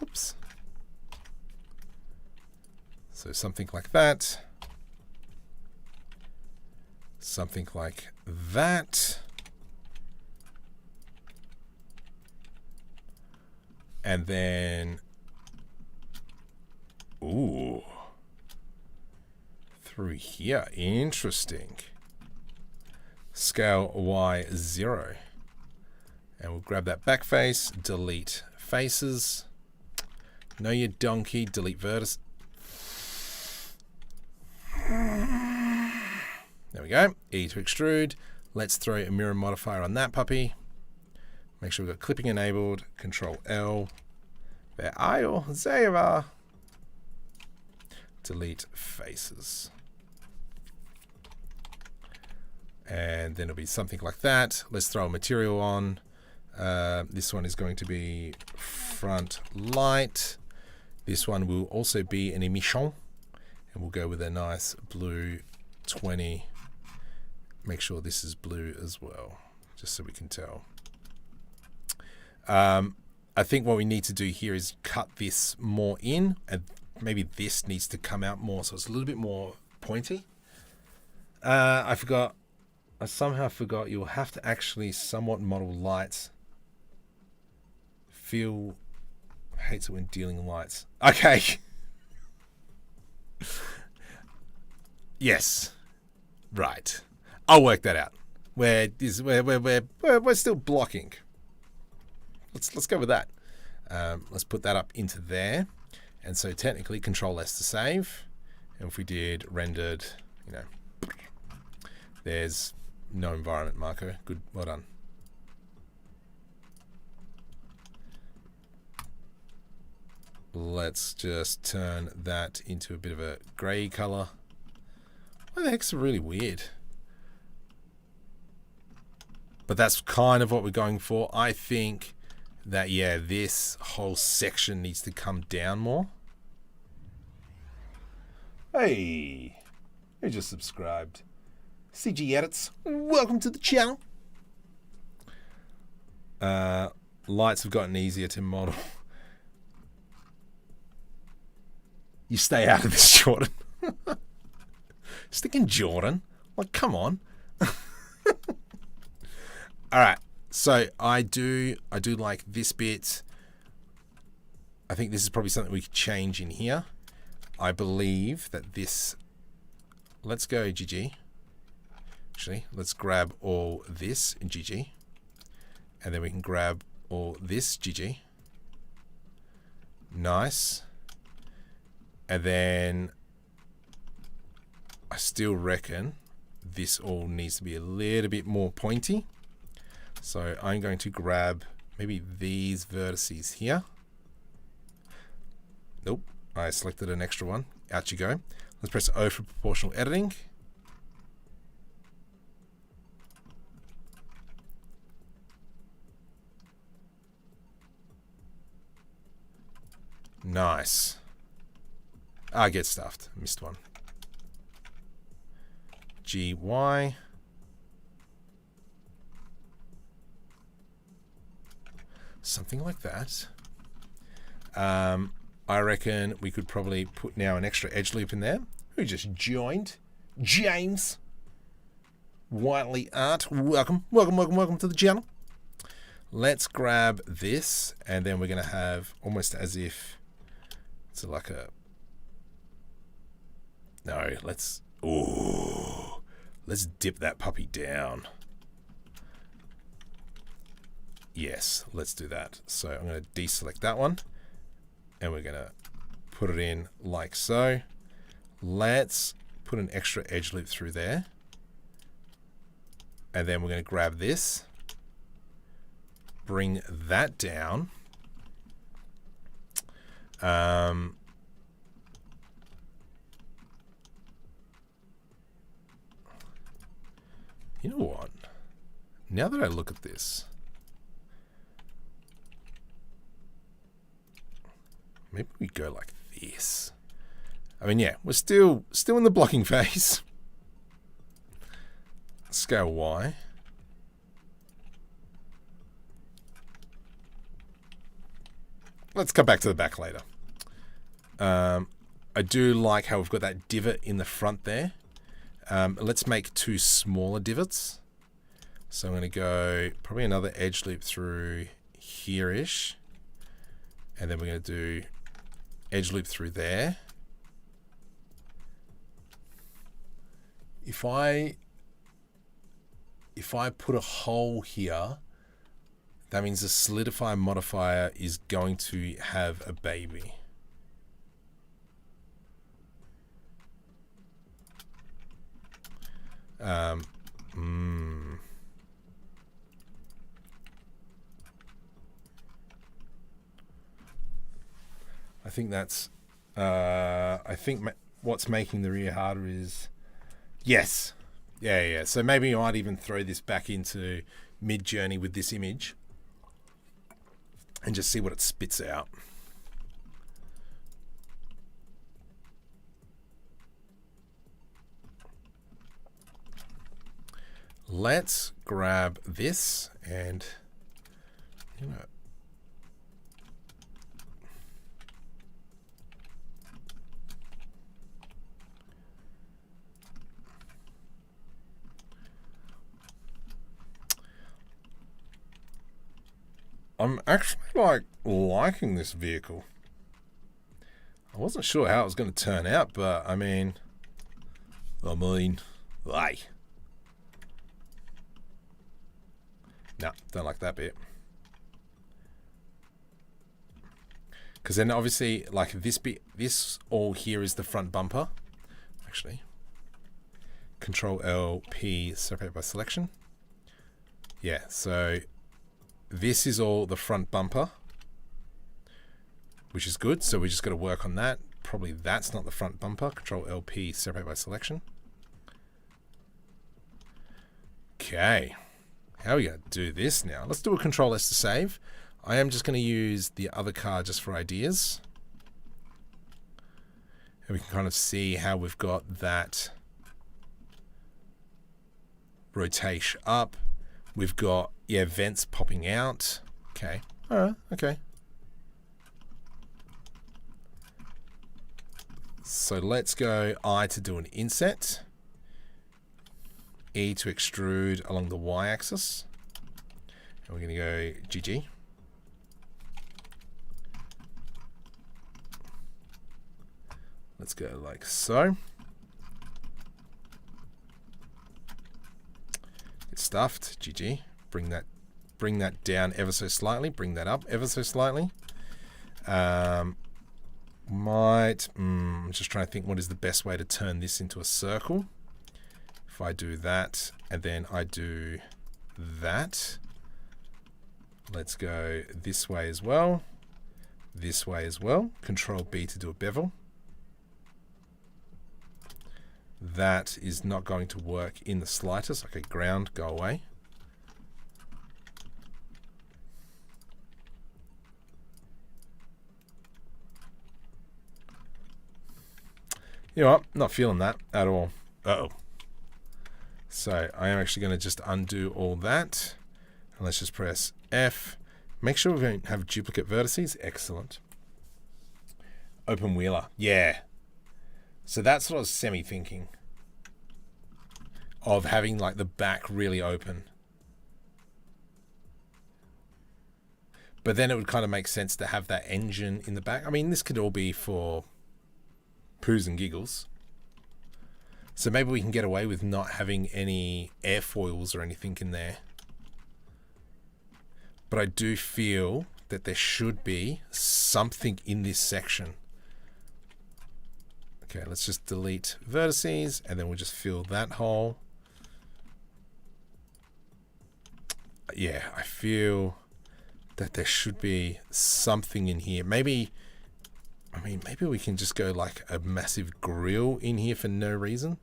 Oops. So something like that. Something like that. And then, ooh, through here. Interesting. Scale Y0. And we'll grab that back face, delete faces. No, you donkey, delete vertex. There we go. E to extrude. Let's throw a mirror modifier on that puppy. Make sure we've got clipping enabled. Control L. There are Zeva. Delete faces. And then it'll be something like that. Let's throw a material on. This one is going to be front light. This one will also be an emission. And we'll go with a nice blue 20. Make sure this is blue as well, just so we can tell. I think what we need to do here is cut this more in, and maybe this needs to come out more so it's a little bit more pointy. I somehow forgot you'll have to actually somewhat model lights. Phil hates it when dealing lights. Okay. Yes. Right. I'll work that out. We're still blocking. Let's go with that. Let's put that up into there. And so technically Control S to save. And if we did rendered, you know, there's no environment marker. Good, well done. Let's just turn that into a bit of a grey color. Why the heck's really weird? But that's kind of what we're going for. I think that, yeah, this whole section needs to come down more. Hey, who just subscribed? CG Edits, welcome to the channel. Lights have gotten easier to model. You stay out of this, Jordan. Sticking Jordan. Like, come on. Alright. So I do like this bit. I think this is probably something we could change in here. I believe that this... Let's go GG. Actually, let's grab all this in GG. And then we can grab all this GG. Nice. And then I still reckon this all needs to be a little bit more pointy. So I'm going to grab maybe these vertices here. Nope, I selected an extra one. Out you go. Let's press O for proportional editing. Nice. I get stuffed. Missed one. GY. Something like that. I reckon we could probably put now an extra edge loop in there. Who just joined? James. Whiteley Art. Welcome to the channel. Let's grab this, and then we're going to have almost as if it's like a... No, let's... Ooh. Let's dip that puppy down. Yes, let's do that. So I'm going to deselect that one. And we're going to put it in like so. Let's put an extra edge loop through there. And then we're going to grab this. Bring that down. You know what? Now that I look at this, maybe we go like this. I mean, yeah, we're still in the blocking phase. Scale Y. Let's come back to the back later. I do like how we've got that divot in the front there. Let's make two smaller divots. So I'm going to go probably another edge loop through here-ish. And then we're going to do edge loop through there. If I put a hole here, that means the solidify modifier is going to have a baby. I think that's what's making the rear harder is yes. Yeah. So maybe I might even throw this back into Midjourney with this image and just see what it spits out. Let's grab this and, you know, I'm actually liking this vehicle. I wasn't sure how it was going to turn out, but I mean, hey. No, don't like that bit. Because then obviously, like this bit, this all here is the front bumper. Actually, Control L, P, separate by selection. Yeah, so this is all the front bumper, which is good. So we just got to work on that. Probably that's not the front bumper. Control L, P, separate by selection. Okay. How are we going to do this now? Let's do a Control S to save. I am just going to use the other car just for ideas. And we can kind of see how we've got that rotation up. We've got, yeah, vents popping out. Okay. All right. Okay. So let's go I to do an inset, E to extrude along the y-axis, and we're going to go GG. Let's go like so. It's stuffed, GG. Bring that down ever so slightly, bring that up ever so slightly. I'm just trying to think what is the best way to turn this into a circle. If I do that and then I do that, let's go this way as well, this way as well. Control B to do a bevel. That is not going to work in the slightest. Okay, ground, go away. You know what? Not feeling that at all. Uh-oh. So I am actually going to just undo all that. And let's just press F. Make sure we don't have duplicate vertices. Excellent. Open wheeler. Yeah. So that's what I was semi-thinking. Of having like the back really open. But then it would kind of make sense to have that engine in the back. I mean, this could all be for poos and giggles. So maybe we can get away with not having any airfoils or anything in there. But I do feel that there should be something in this section. Okay, let's just delete vertices and then we'll just fill that hole. Yeah, I feel that there should be something in here. Maybe we can just go like a massive grill in here for no reason.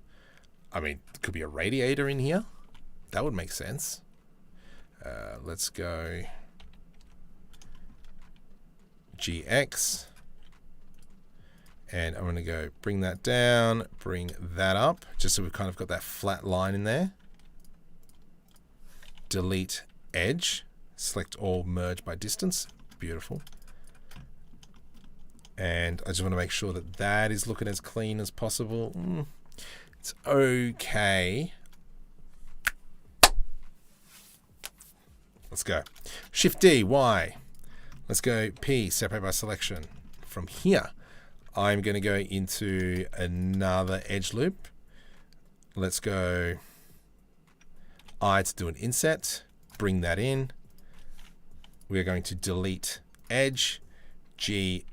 I mean, it could be a radiator in here. That would make sense. Let's go GX. And I'm going to go bring that down, bring that up, just so we've kind of got that flat line in there. Delete edge. Select all, merge by distance. Beautiful. And I just want to make sure that that is looking as clean as possible. It's okay. Let's go. Shift D, Y. Let's go P, separate by selection. From here, I'm going to go into another edge loop. Let's go I to do an inset. Bring that in. We're going to delete edge. G,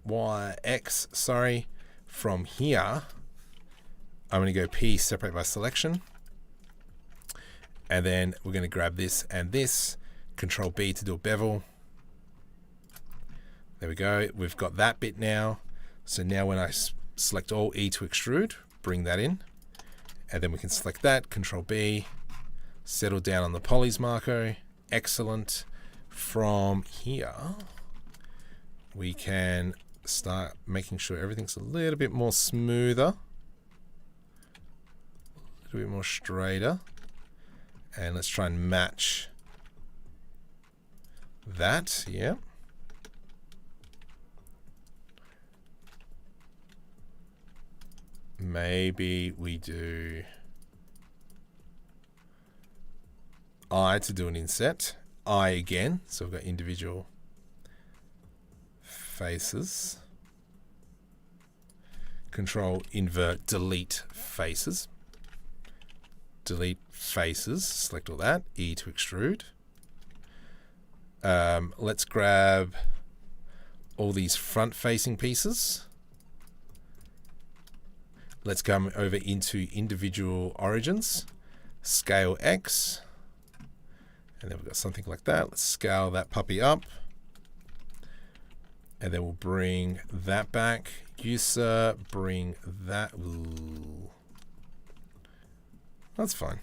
Y, X, sorry. From here, I'm going to go P, separate by selection. And then we're going to grab this and this. Control B to do a bevel. There we go. We've got that bit now. So now when I select all, E to extrude, bring that in. And then we can select that, Control B, settle down on the polys marker. Excellent. From here, we can start making sure everything's a little bit more smoother. A little bit more straighter. And let's try and match that, yeah. Maybe we do I to do an inset. I again, so we've got individual faces. Control, invert, delete faces. Delete faces, select all that. E to extrude. Let's grab all these front-facing pieces. Let's come over into individual origins. Scale X. And then we've got something like that. Let's scale that puppy up. And then we'll bring that back. User, bring that. Ooh. That's fine.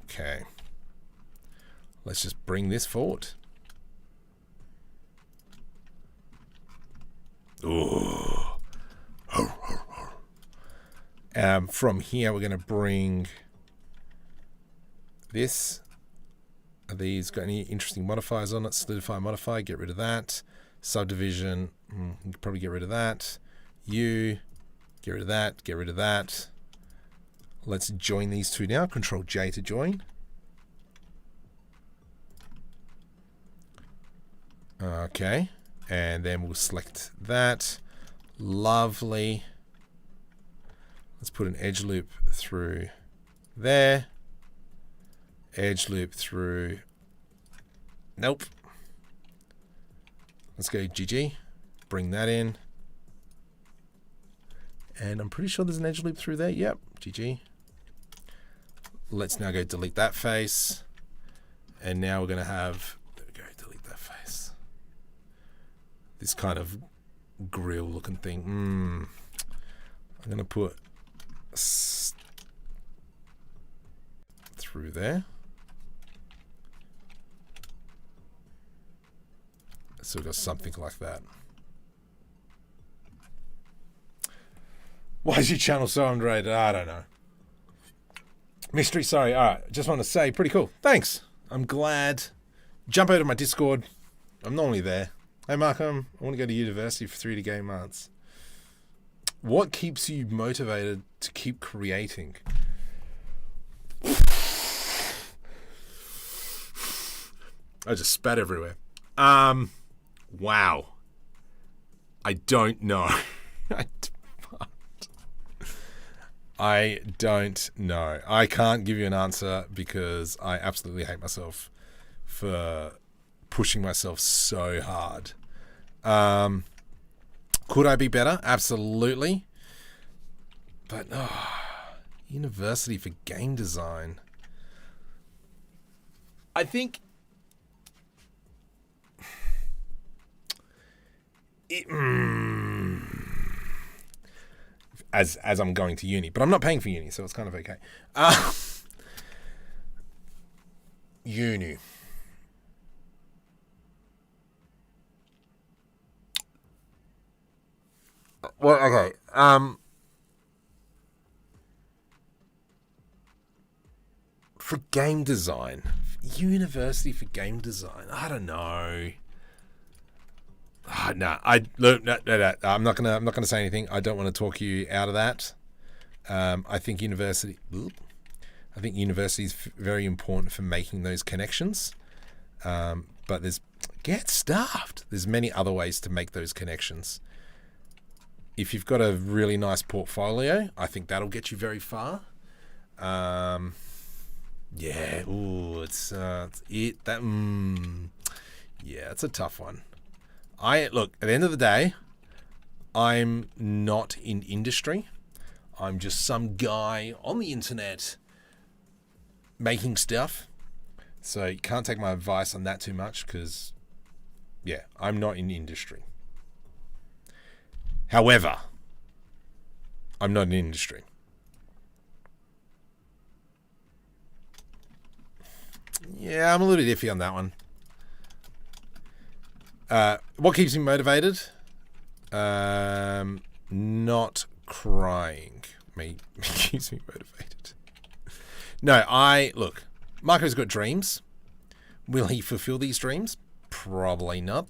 Okay. Let's just bring this forward. Ooh. From here, we're going to bring this Are these got any interesting modifiers on it? Solidify modifier, get rid of that. Subdivision, you could probably get rid of that. You, get rid of that, get rid of that. Let's join these two now. Control J to join. Okay, and then we'll select that. Lovely. Let's put an edge loop through there. Edge loop through. Nope. Let's go GG. Bring that in. And I'm pretty sure there's an edge loop through there. Yep, GG. Let's now go delete that face. And now we're going to have, there we go, delete that face. This kind of grill looking thing. I'm going to put through there. So we've got something like that. Why is your channel so underrated? I don't know. Mystery, sorry. All right, just want to say, pretty cool. Thanks. I'm glad. Jump over to my Discord. I'm normally there. Hey, Markham, I want to go to university for 3D game arts. What keeps you motivated to keep creating? I just spat everywhere. Wow. I don't know. I don't know. I can't give you an answer because I absolutely hate myself for pushing myself so hard. Could I be better? Absolutely. But university for game design. I think as I'm going to uni, but I'm not paying for uni, so it's kind of okay. Uni. Well, okay. For game design, university for game design. I don't know. No, I'm not gonna say anything. I don't want to talk you out of that. I think university is very important for making those connections. But get staffed. There's many other ways to make those connections. If you've got a really nice portfolio, I think that'll get you very far. Yeah. Ooh, it's a tough one. Look, at the end of the day, I'm not in industry. I'm just some guy on the internet making stuff. So you can't take my advice on that too much because, yeah, I'm not in industry. However, I'm not in industry. Yeah, I'm a little bit iffy on that one. What keeps me motivated? Not crying. Keeps me motivated. No, look, Marco's got dreams. Will he fulfill these dreams? Probably not.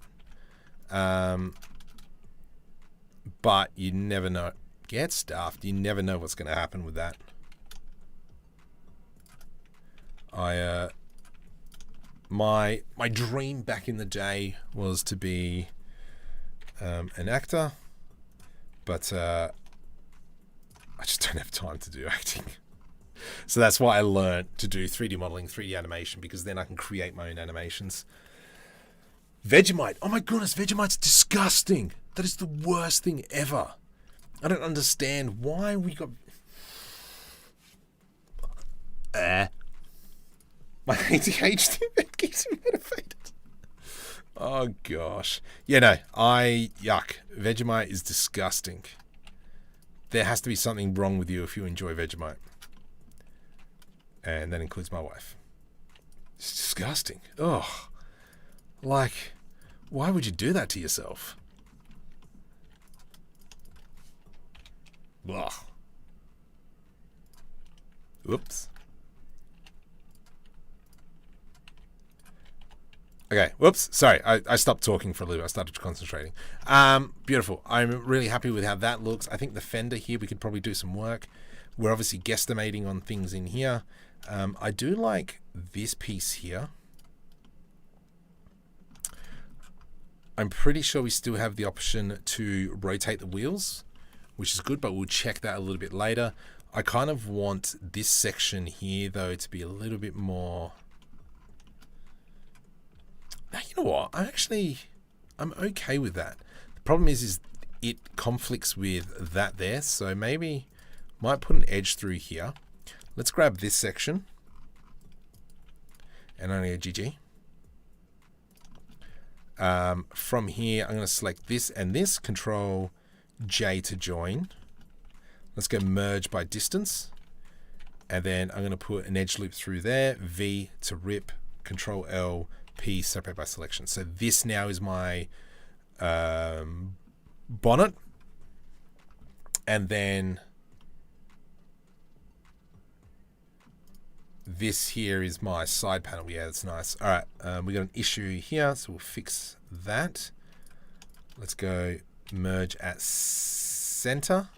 But you never know. Get stuffed. You never know what's going to happen with that. My dream back in the day was to be an actor, but I just don't have time to do acting. So that's why I learned to do 3D modeling, 3D animation, because then I can create my own animations. Vegemite. Oh my goodness, Vegemite's disgusting. That is the worst thing ever. I don't understand why we got... My ADHD keeps me motivated. Oh gosh. Yeah, no, yuck. Vegemite is disgusting. There has to be something wrong with you if you enjoy Vegemite. And that includes my wife. It's disgusting. Oh, like, why would you do that to yourself? Ugh. Oops. Okay, whoops, sorry, I stopped talking for a little bit. I started concentrating. Beautiful. I'm really happy with how that looks. I think the fender here, we could probably do some work. We're obviously guesstimating on things in here. I do like this piece here. I'm pretty sure we still have the option to rotate the wheels, which is good, but we'll check that a little bit later. I kind of want this section here, though, to be a little bit more... Now, you know what? I'm okay with that. The problem is it conflicts with that there, so maybe might put an edge through here. Let's grab this section and only a GG. From here, I'm going to select this and this, Control J to join. Let's go merge by distance. And then I'm going to put an edge loop through there, V to rip, Control L, P, separate by selection. So this now is my bonnet. And then this here is my side panel. Yeah, that's nice. All right, we got an issue here, so we'll fix that. Let's go merge at center.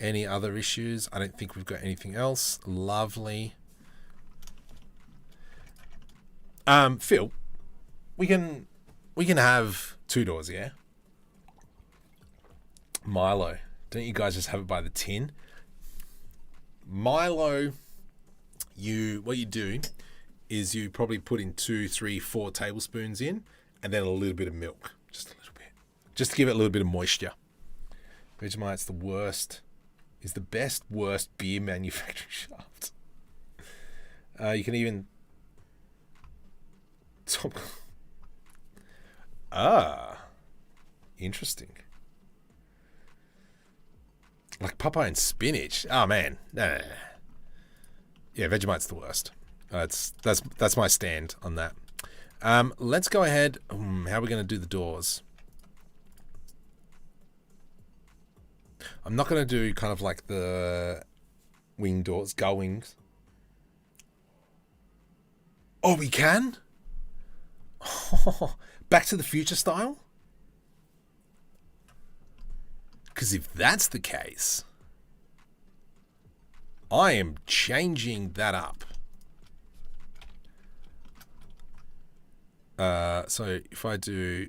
Any other issues? I don't think we've got anything else. Lovely. Phil, we can have 2 doors, yeah? Milo, don't you guys just have it by the tin? Milo, what you do is you probably put in 2, 3, 4 tablespoons in, and then a little bit of milk, just a little bit, just to give it a little bit of moisture. Vegemite's the worst, is the best worst beer manufacturing shaft. You can even interesting. Like Popeye and spinach. Oh man, no. Yeah, Vegemite's the worst. That's my stand on that. Let's go ahead. How are we going to do the doors? I'm not going to do kind of like the wing doors, gull wings. Oh, we can? Oh, Back to the Future style? Because if that's the case, I am changing that up. So if I do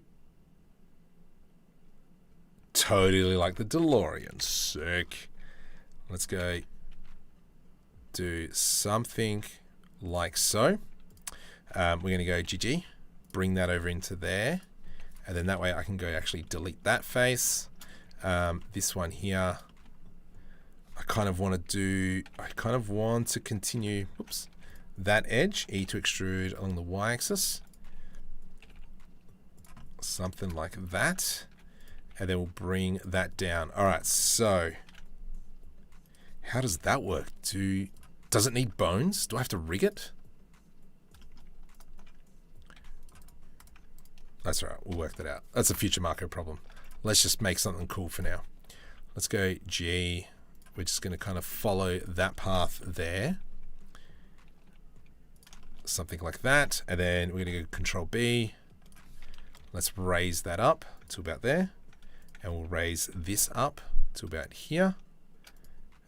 totally like the DeLorean, sick. Let's go do something like so. We're going to go GG, bring that over into there, and then that way I can go actually delete that face. This one here, I kind of want to continue, oops, that edge, E to extrude along the y-axis, something like that, and then we'll bring that down. All right, so how does that work? Does it need bones? Do I have to rig it? That's all right, we'll work that out. That's a future Marco problem. Let's just make something cool for now. Let's go G. We're just going to kind of follow that path there. Something like that. And then we're going to go Control B. Let's raise that up to about there. And we'll raise this up to about here.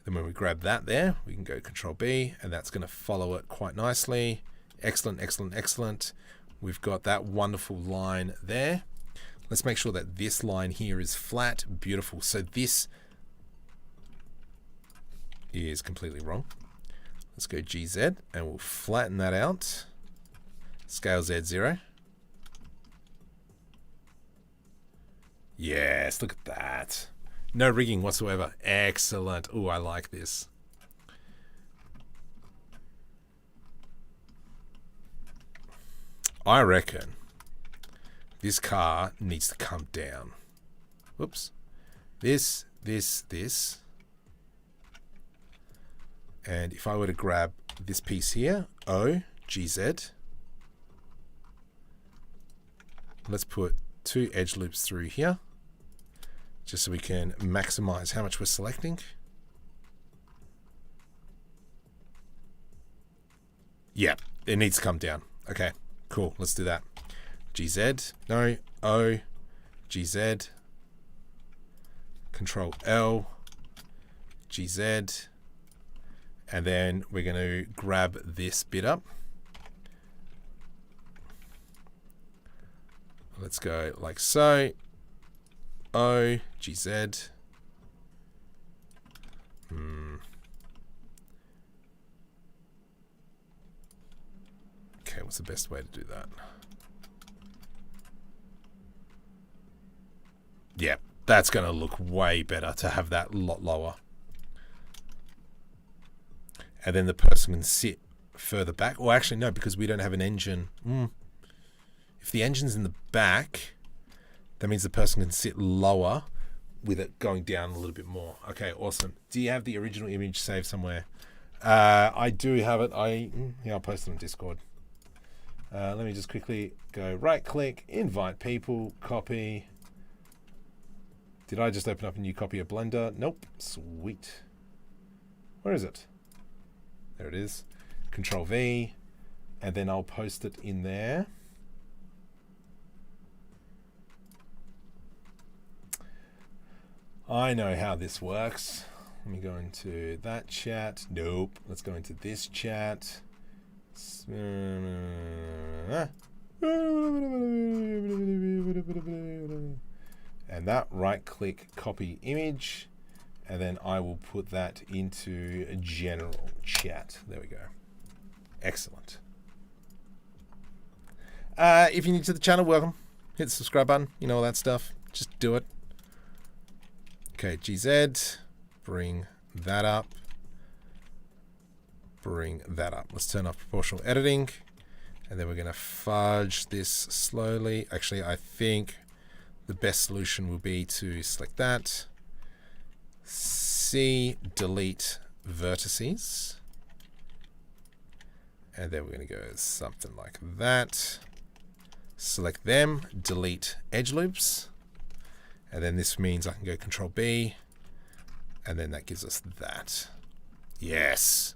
Then when we grab that there, we can go Control B, and that's going to follow it quite nicely. Excellent, excellent, excellent. We've got that wonderful line there. Let's make sure that this line here is flat. Beautiful. So this is completely wrong. Let's go GZ and we'll flatten that out. Scale Z0. Yes, look at that. No rigging whatsoever. Excellent. Oh, I like this. I reckon this car needs to come down. Whoops. This. And if I were to grab this piece here, O, GZ. Let's put 2 edge loops through here, just so we can maximize how much we're selecting. Yeah, it needs to come down. Okay, cool. Let's do that. GZ, no, O, GZ, Control L, GZ, and then we're going to grab this bit up. Let's go like so. O, GZ. Okay, what's the best way to do that? Yeah, that's going to look way better to have that a lot lower. And then the person can sit further back. Well, actually, no, because we don't have an engine. If the engine's in the back, that means the person can sit lower with it going down a little bit more. Okay, awesome. Do you have the original image saved somewhere? I do have it. Yeah, I'll post it on Discord. Let me just quickly go right click, invite people, copy. Did I just open up a new copy of Blender? Nope. Sweet. Where is it? There it is. Control V, and then I'll post it in there. I know how this works. Let me go into that chat. Nope. Let's go into this chat. And that, right click, copy image, and then I will put that into a general chat. There we go. Excellent. If you're new to the channel, welcome. Hit the subscribe button, you know, all that stuff. Just do it. Okay, GZ, bring that up. Bring that up. Let's turn off proportional editing, and then we're going to fudge this slowly. Actually, I think the best solution will be to select that, C, delete vertices, and then we're going to go something like that. Select them, delete edge loops, and then this means I can go Control B, and then that gives us that. Yes.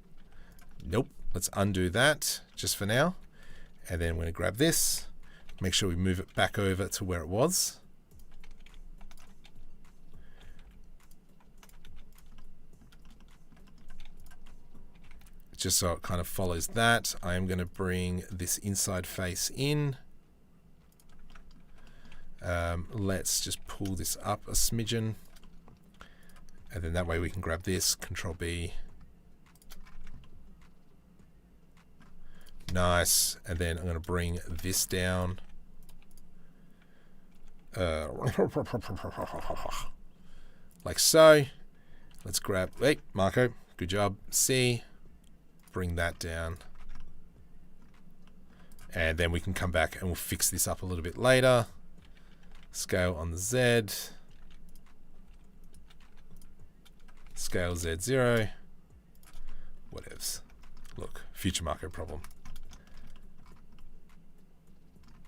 Nope. Let's undo that just for now, and then we're going to grab this, make sure we move it back over to where it was. Just so it kind of follows that. I am going to bring this inside face in. Let's just pull this up a smidgen, and then that way we can grab this, Control B. Nice. And then I'm going to bring this down. Like so. Let's grab, hey, Marco, good job. C. Bring that down, and then we can come back and we'll fix this up a little bit later. Scale on the Z, scale Z0, whatevs. Look, future Marco problem.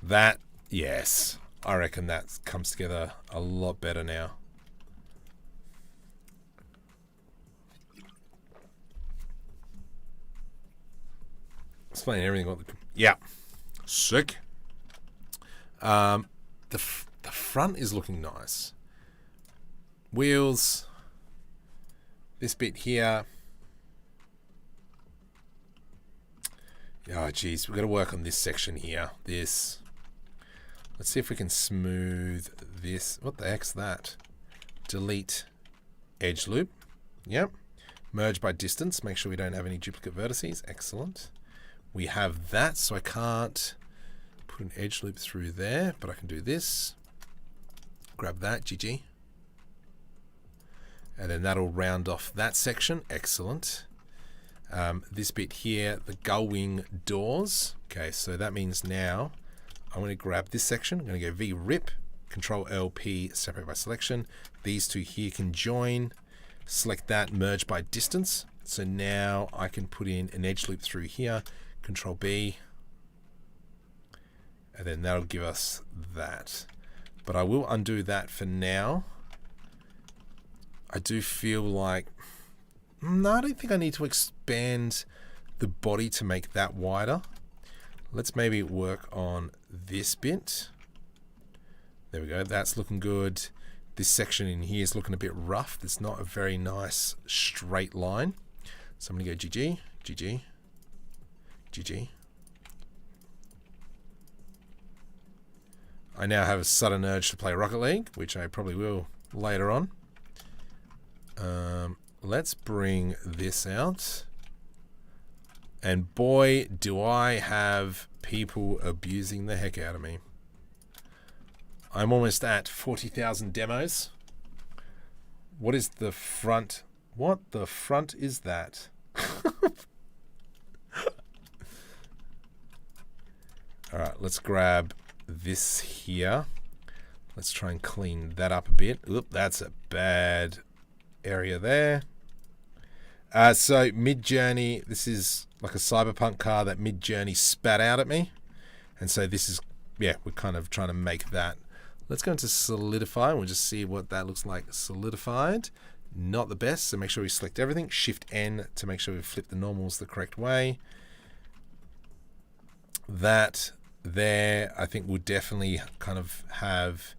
That, yes, I reckon that comes together a lot better now. Explain everything. Yeah, sick. The front is looking nice. Wheels. This bit here. Oh, geez, we've got to work on this section here. This. Let's see if we can smooth this. What the heck's that? Delete edge loop. Yep. Merge by distance. Make sure we don't have any duplicate vertices. Excellent. We have that, so I can't put an edge loop through there, but I can do this. Grab that, GG. And then that'll round off that section. Excellent. This bit here, the gullwing doors. Okay, so that means now I'm going to grab this section. I'm going to go V rip, Control LP, separate by selection. These two here can join. Select that, merge by distance. So now I can put in an edge loop through here. Control B, and then that'll give us that. But I will undo that for now. I do feel like, no, I don't think I need to expand the body to make that wider. Let's maybe work on this bit. There we go. That's looking good. This section in here is looking a bit rough. There's not a very nice straight line. So I'm going to go GG, GG, GG. I now have a sudden urge to play Rocket League, which I probably will later on. Let's bring this out. And boy, do I have people abusing the heck out of me. I'm almost at 40,000 demos. What is the front? What the front is that? All right, let's grab this here. Let's try and clean that up a bit. Oop, that's a bad area there. So Midjourney, this is like a cyberpunk car that Midjourney spat out at me. And so this is, yeah, we're kind of trying to make that. Let's go into solidify and we'll just see what that looks like solidified. Not the best, so make sure we select everything. Shift N to make sure we flip the normals the correct way. That there, I think will definitely kind of have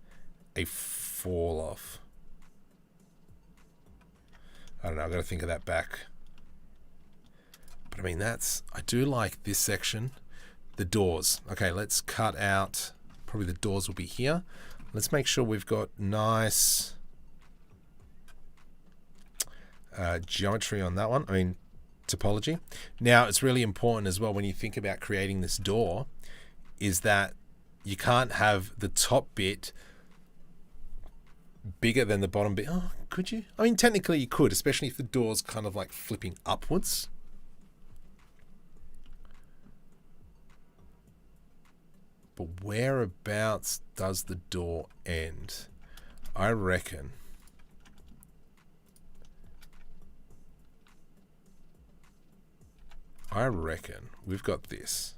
a fall off. I don't know, I've got to think of that back. But I mean, that's, I do like this section. The doors. Okay, let's cut out, probably the doors will be here. Let's make sure we've got nice geometry on that one. I mean, topology. Now, it's really important as well when you think about creating this door is that you can't have the top bit bigger than the bottom bit. Oh, could you? I mean, technically you could, especially if the door's kind of like flipping upwards. But whereabouts does the door end? I reckon we've got this.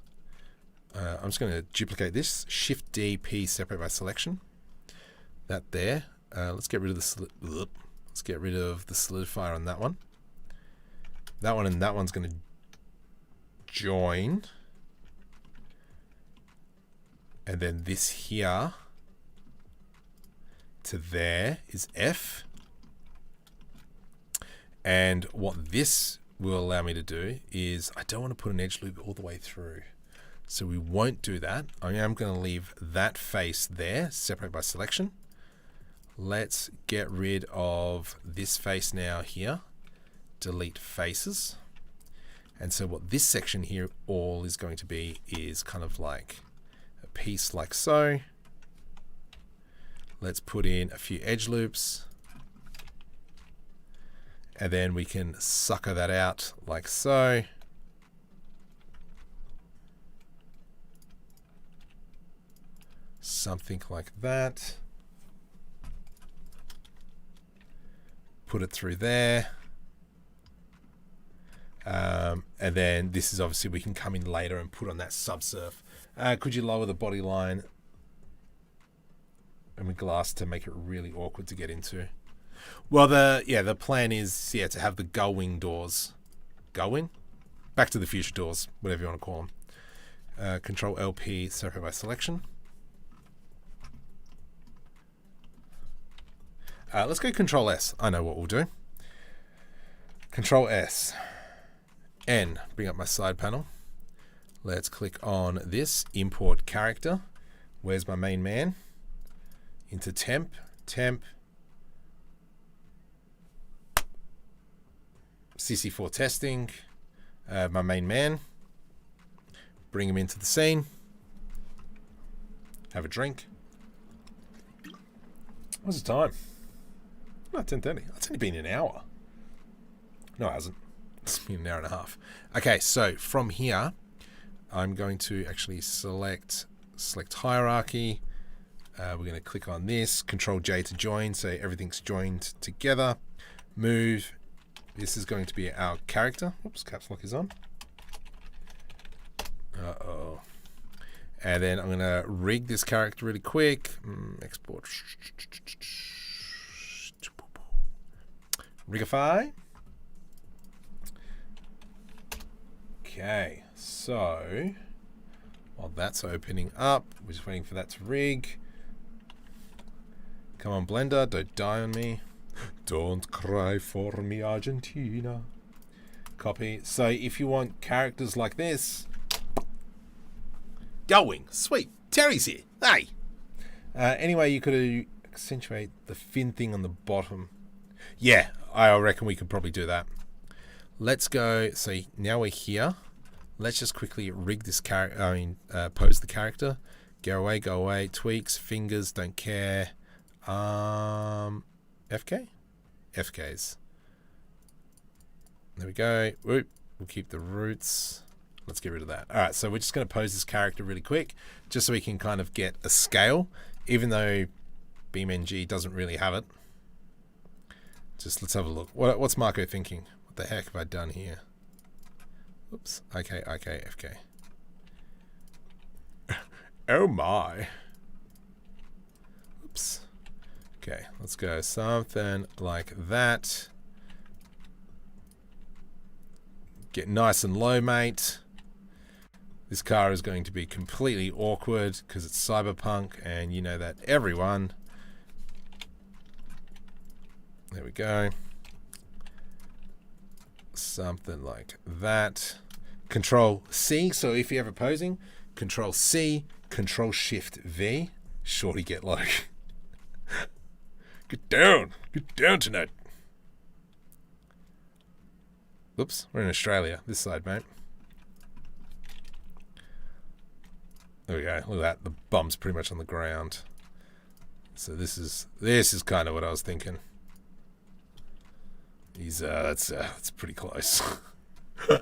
I'm just going to duplicate this. Shift D, P, separate by selection. That there. Let's get rid of the solidifier on that one. That one and that one's going to join. And then this here to there is F. And what this will allow me to do is I don't want to put an edge loop all the way through. So we won't do that. I am going to leave that face there, separate by selection. Let's get rid of this face now here. Delete faces. And so what this section here all is going to be is kind of like a piece like so. Let's put in a few edge loops. And then we can sucker that out like so. Something like that. Put it through there. And then this is obviously we can come in later and put on that subsurf. Could you lower the body line and with glass to make it really awkward to get into? Well, the plan is to have the gullwing doors. Gullwing? Back to the Future doors, whatever you want to call them. Control LP, separate by selection. Let's go Control S. I know what we'll do. Control S. N. Bring up my side panel. Let's click on this. Import character. Where's my main man? Into temp. Temp. CC4 testing. My main man. Bring him into the scene. Have a drink. What's the time? Oh, 10:30. That's only been an hour. No, it hasn't. It's been an hour and a half. Okay, so from here, I'm going to actually select hierarchy. We're going to click on this. Control J to join, so everything's joined together. Move. This is going to be our character. Oops, caps lock is on. Uh-oh. And then I'm going to rig this character really quick. Export. Rigify. Okay, so While that's opening up, we're just waiting for that to rig. Come on, Blender, don't die on me. Don't cry for me, Argentina. Copy. So if you want characters like this, Gullwing, sweet. Terry's here. Hey. Anyway, you could accentuate the fin thing on the bottom. Yeah, I reckon we could probably do that. Let's go. So now we're here. Let's just quickly rig this character. Pose the character. Go away. Tweaks, fingers, don't care. FK? FKs. There we go. Whoop. We'll keep the roots. Let's get rid of that. All right, so we're just going to pose this character really quick, just so we can kind of get a scale, even though BeamNG doesn't really have it. Just let's have a look. What's Marco thinking? What the heck have I done here? Oops. Okay, FK. Oh my. Oops. Okay, let's go something like that. Get nice and low, mate. This car is going to be completely awkward because it's cyberpunk, and you know that, everyone. There we go. Something like that. Control C, so if you're ever posing, Control C, Control Shift V. Shorty get low. Get down tonight. Oops, we're in Australia. This side, mate. There we go. Look at that. The bum's pretty much on the ground. So this is kind of what I was thinking. He's that's pretty close. All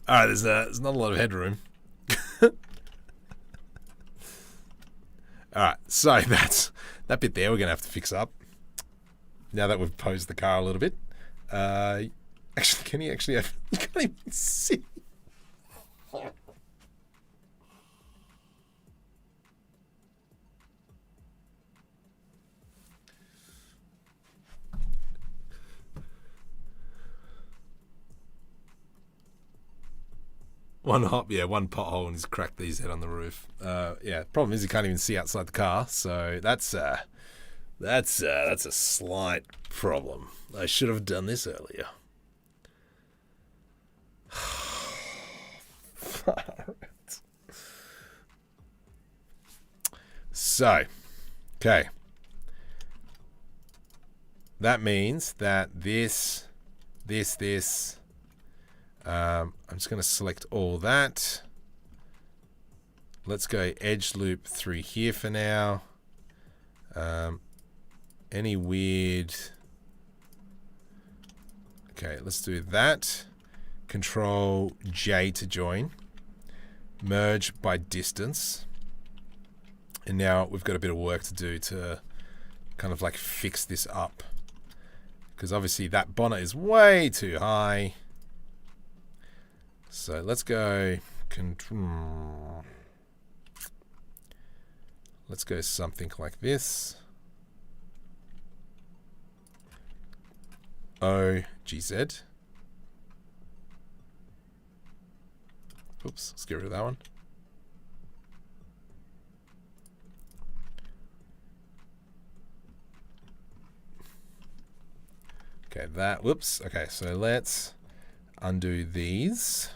right, there's not a lot of headroom. All right, so that's that bit there. We're gonna have to fix up. Now that we've posed the car a little bit. Actually, can you actually have? You can't even see. One pothole and he's cracked his head on the roof. Yeah, problem is he can't even see outside the car, so that's a slight problem. I should have done this earlier. So, okay. That means that this. I'm just going to select all that. Let's go edge loop through here for now. Any weird... Okay, let's do that. Control J to join. Merge by distance. And now we've got a bit of work to do to kind of like fix this up. Because obviously that bonnet is way too high. So let's go let's go something like this. OGZ. Oops, let's get rid of that one. Okay, that, whoops. Okay, so let's undo these.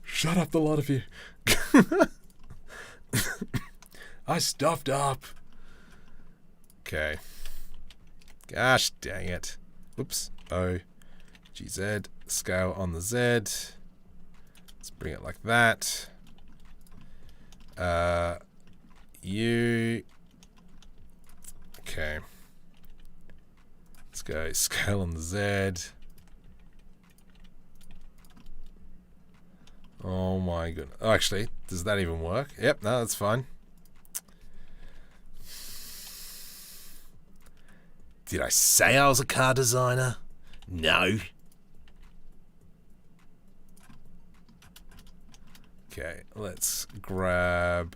Shut up, the lot of you. I stuffed up. Okay. Gosh dang it. Whoops. O, G, Z. Scale on the Z. Let's bring it like that. U. Okay. Let's go scale on the Z. Oh my goodness. Oh, actually, does that even work? Yep, no, that's fine. Did I say I was a car designer? No. Okay, let's grab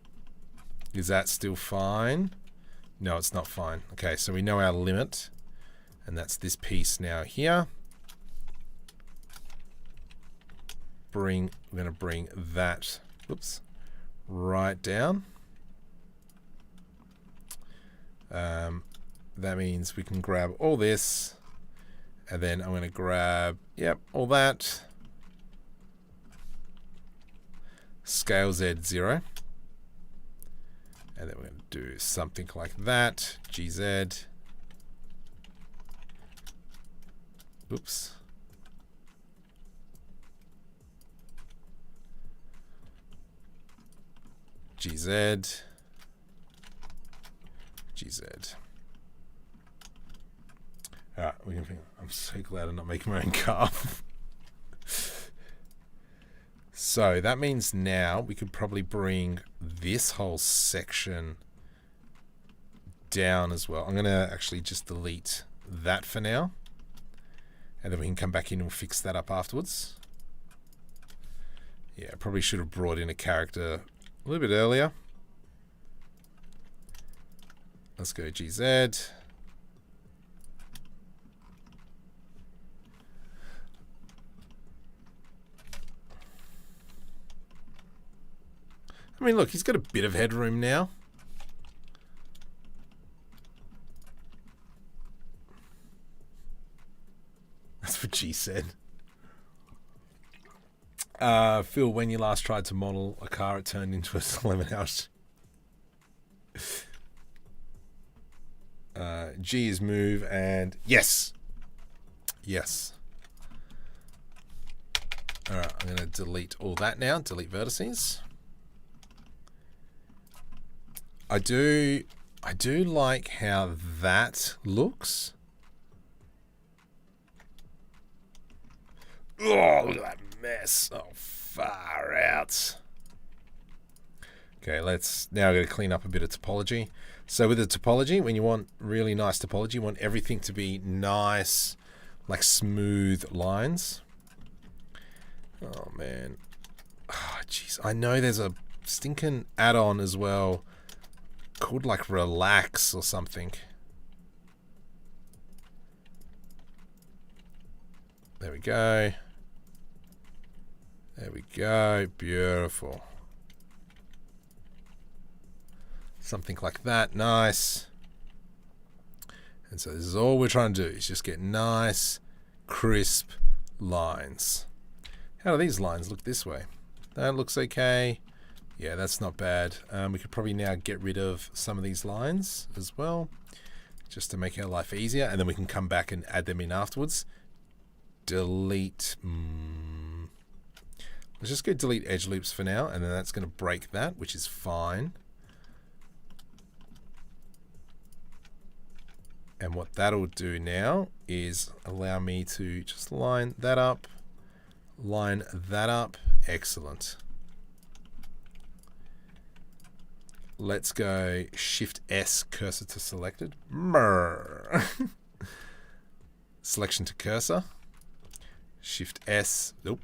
Is that still fine? No, it's not fine. Okay, so we know our limit, and that's this piece now here. We're going to bring that, oops, right down. That means we can grab all this, and then I'm going to grab, yep, all that. Scale Z 0. And then we're going to do something like that. GZ. Oops. GZ. GZ. Alright, I'm so glad I'm not making my own car. So that means now we could probably bring this whole section down as well. I'm going to actually just delete that for now. And then we can come back in and fix that up afterwards. Yeah, probably should have brought in a character a little bit earlier. Let's go GZ. I mean, look, he's got a bit of headroom now. That's what G said. Phil, when you last tried to model a car, it turned into a lemon house. G is move, and yes. Yes. Alright, I'm going to delete all that now. Delete vertices. I do like how that looks. Oh, look at that mess. Oh, far out. Okay, now I'm going to clean up a bit of topology. So with the topology, when you want really nice topology, you want everything to be nice, like smooth lines. Oh, man. Oh, jeez. I know there's a stinking add-on as well called like relax or something. There we go. There we go. Beautiful. Something like that. Nice. And so this is all we're trying to do, is just get nice, crisp lines. How do these lines look this way? That looks okay. Yeah, that's not bad. We could probably now get rid of some of these lines as well, just to make our life easier, and then we can come back and add them in afterwards. Delete. Let's just go delete edge loops for now, and then that's going to break that, which is fine. And what that'll do now is allow me to just line that up, line that up. Excellent. Let's go Shift S, cursor to selected. Selection to cursor. Shift S, nope.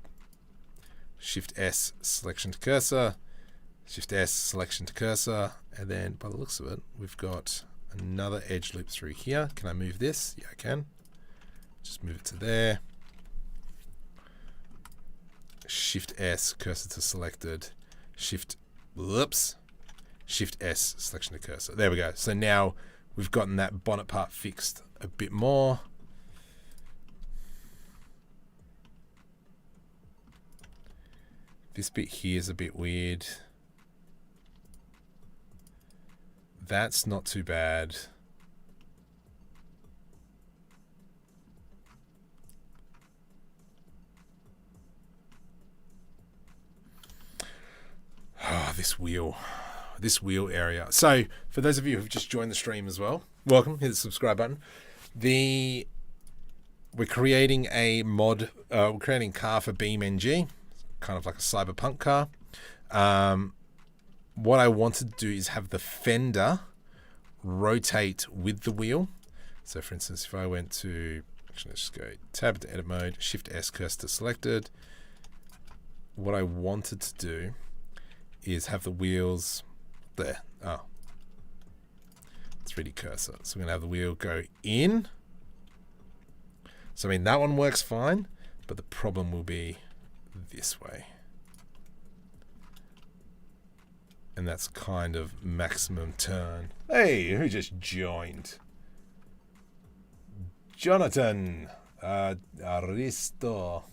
Shift S, selection to cursor. Shift S, selection to cursor. And then by the looks of it, we've got another edge loop through here. Can I move this? Yeah, I can. Just move it to there. Shift S, cursor to selected. Shift S, selection to cursor. There we go. So now we've gotten that bonnet part fixed a bit more. This bit here is a bit weird. That's not too bad. Oh, this wheel area. So for those of you who've just joined the stream as well, welcome. Hit the subscribe button. We're creating a mod. We're creating a car for BeamNG, kind of like a cyberpunk car. What I want to do is have the fender rotate with the wheel. So for instance, if I went to, actually let's just go tab to edit mode, Shift S, cursor to selected. What I wanted to do is have the wheels there. Oh. 3D cursor. So we're going to have the wheel go in. So, I mean, that one works fine, but the problem will be this way. And that's kind of maximum turn. Hey, who just joined? Jonathan. Aristo.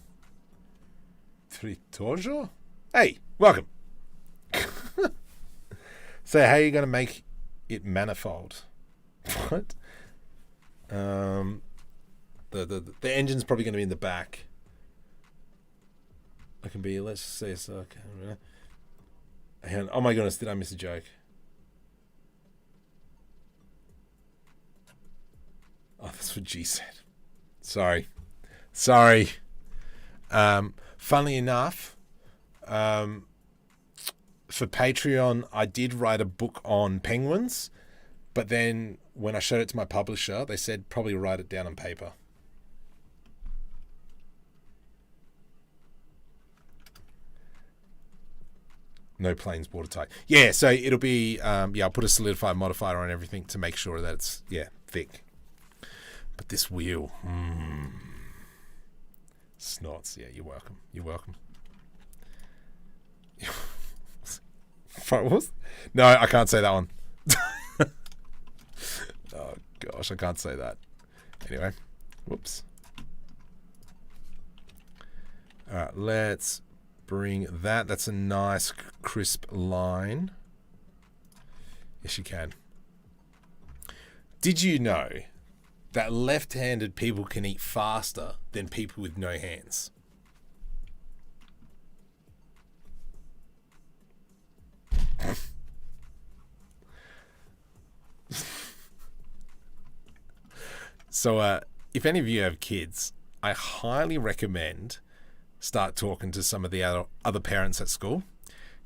Tritojo? Hey, welcome. So, how are you going to make it manifold? What? The engine's probably going to be in the back. I can be, let's say, so. Okay. Hang on. Oh my goodness, did I miss a joke? Oh, that's what G said. Sorry. Funnily enough, for Patreon, I did write a book on penguins, but then when I showed it to my publisher, they said probably write it down on paper. No planes watertight. Yeah, so it'll be, I'll put a solidify modifier on everything to make sure that it's, thick. But this wheel, snots. Yeah, you're welcome. No, I can't say that one. Oh gosh, I can't say that. Anyway, whoops. All right, let's bring that. That's a nice crisp line. Yes, you can. Did you know that left-handed people can eat faster than people with no hands? So, if any of you have kids, I highly recommend start talking to some of the other parents at school,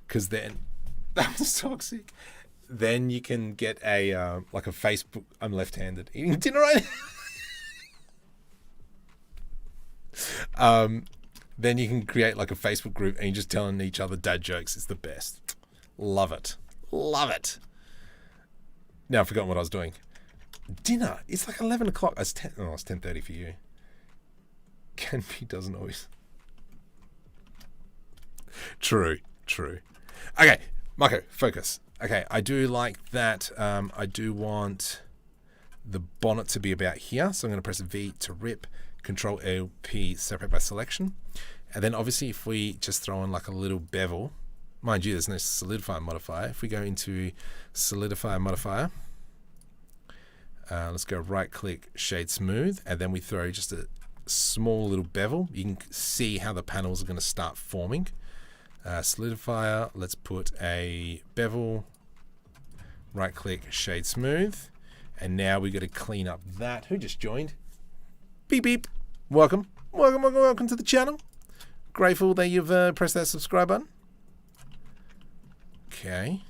because then that was toxic. Then you can get a like a Facebook. I'm left-handed eating dinner right now. Then you can create like a Facebook group and you're just telling each other dad jokes. It's the best. Love it. Now I've forgotten what I was doing. Dinner. It's like 11 o'clock. It's 10. Oh, it's 10:30 for you. Can be, doesn't always. True. Okay, Marco, focus. Okay, I do like that. I do want the bonnet to be about here. So I'm going to press V to rip, Control LP, separate by selection. And then obviously if we just throw in like a little bevel, mind you, there's no solidify modifier. If we go into solidify modifier, let's go right click, shade smooth, and then we throw just a small little bevel. You can see how the panels are going to start forming. Solidifier, let's put a bevel, right click, shade smooth, and now we got to clean up that. Who just joined? Beep beep. Welcome to the channel. Grateful that you've pressed that subscribe button. Okay.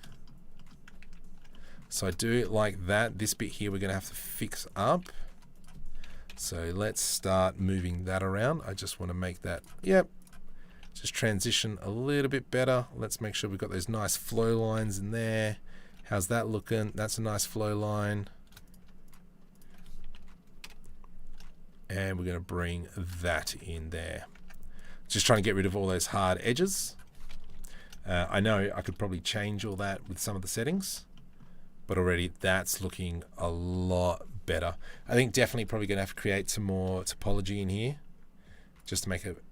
So I do it like that. This bit here we're going to have to fix up. So let's start moving that around. I just want to make that, just transition a little bit better. Let's make sure we've got those nice flow lines in there. How's that looking? That's a nice flow line. And we're going to bring that in there. Just trying to get rid of all those hard edges. I know I could probably change all that with some of the settings, but already that's looking a lot better. I think definitely probably going to have to create some more topology in here just to make it,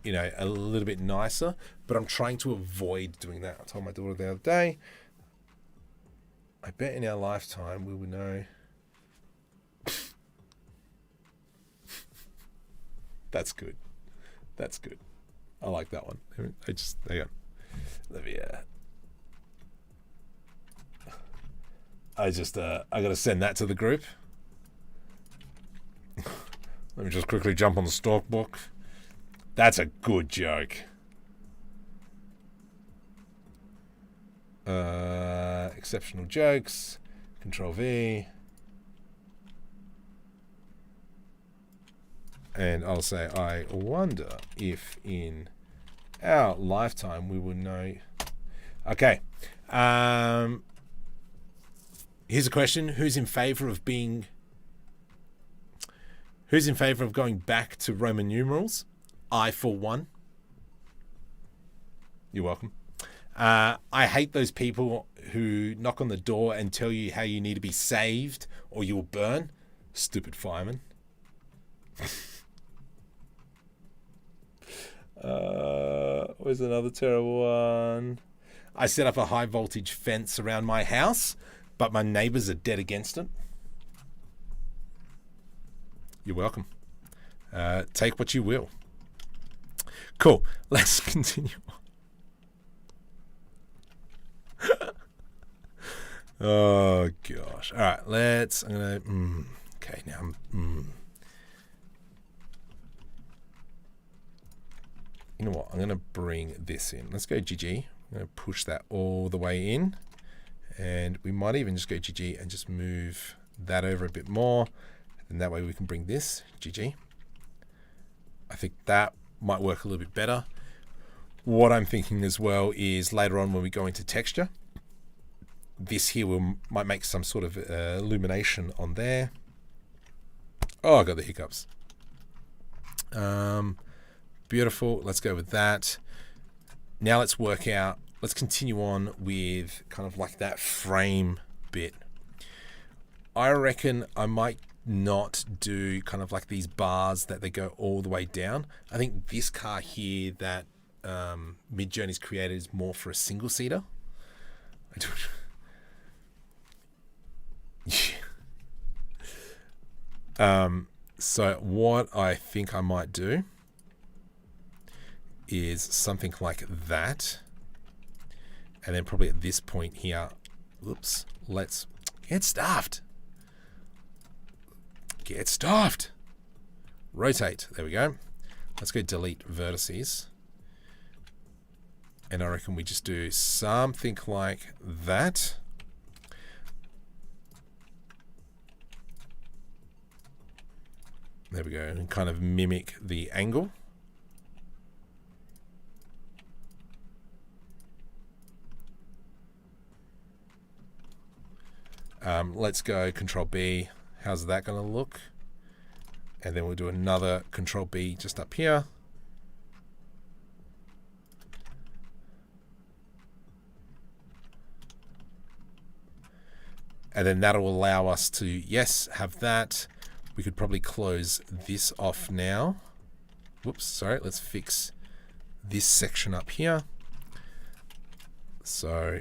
a little bit nicer, but I'm trying to avoid doing that. I told my daughter the other day, I bet in our lifetime we will know. That's good. I like that one. Hang on. Let me, I gotta send that to the group. Let me just quickly jump on the stalk book. That's a good joke. Exceptional jokes. Control V. And I'll say, I wonder if in our lifetime we will know. Okay. Here's a question: Who's in favor of going back to Roman numerals? I, for one. You're welcome. I hate those people who knock on the door and tell you how you need to be saved or you'll burn. Stupid fireman. Where's another terrible one? I set up a high voltage fence around my house, but my neighbors are dead against it. You're welcome. Take what you will. Cool. Let's continue on. Oh gosh. All right. I'm gonna. Okay. Now. You know what? I'm gonna bring this in. Let's go GG. I'm gonna push that all the way in, and we might even just go GG and just move that over a bit more, and that way we can bring this GG. I think that might work a little bit better. What I'm thinking as well is later on when we go into texture, this here might make some sort of illumination on there. Oh, I got the hiccups. Beautiful. Let's go with that. Now let's continue on with kind of like that frame bit. I reckon I might not do kind of like these bars that they go all the way down. I think this car here that Midjourney's created is more for a single seater. So what I think I might do is something like that, and then probably at this point here, let's get stuffed. Rotate. There we go. Let's go delete vertices, and I reckon we just do something like that. There we go, and kind of mimic the angle. Let's go Control B. How's that going to look? And then we'll do another Control B just up here. And then that'll allow us to, yes, have that. We could probably close this off now. Whoops, sorry, let's fix this section up here. So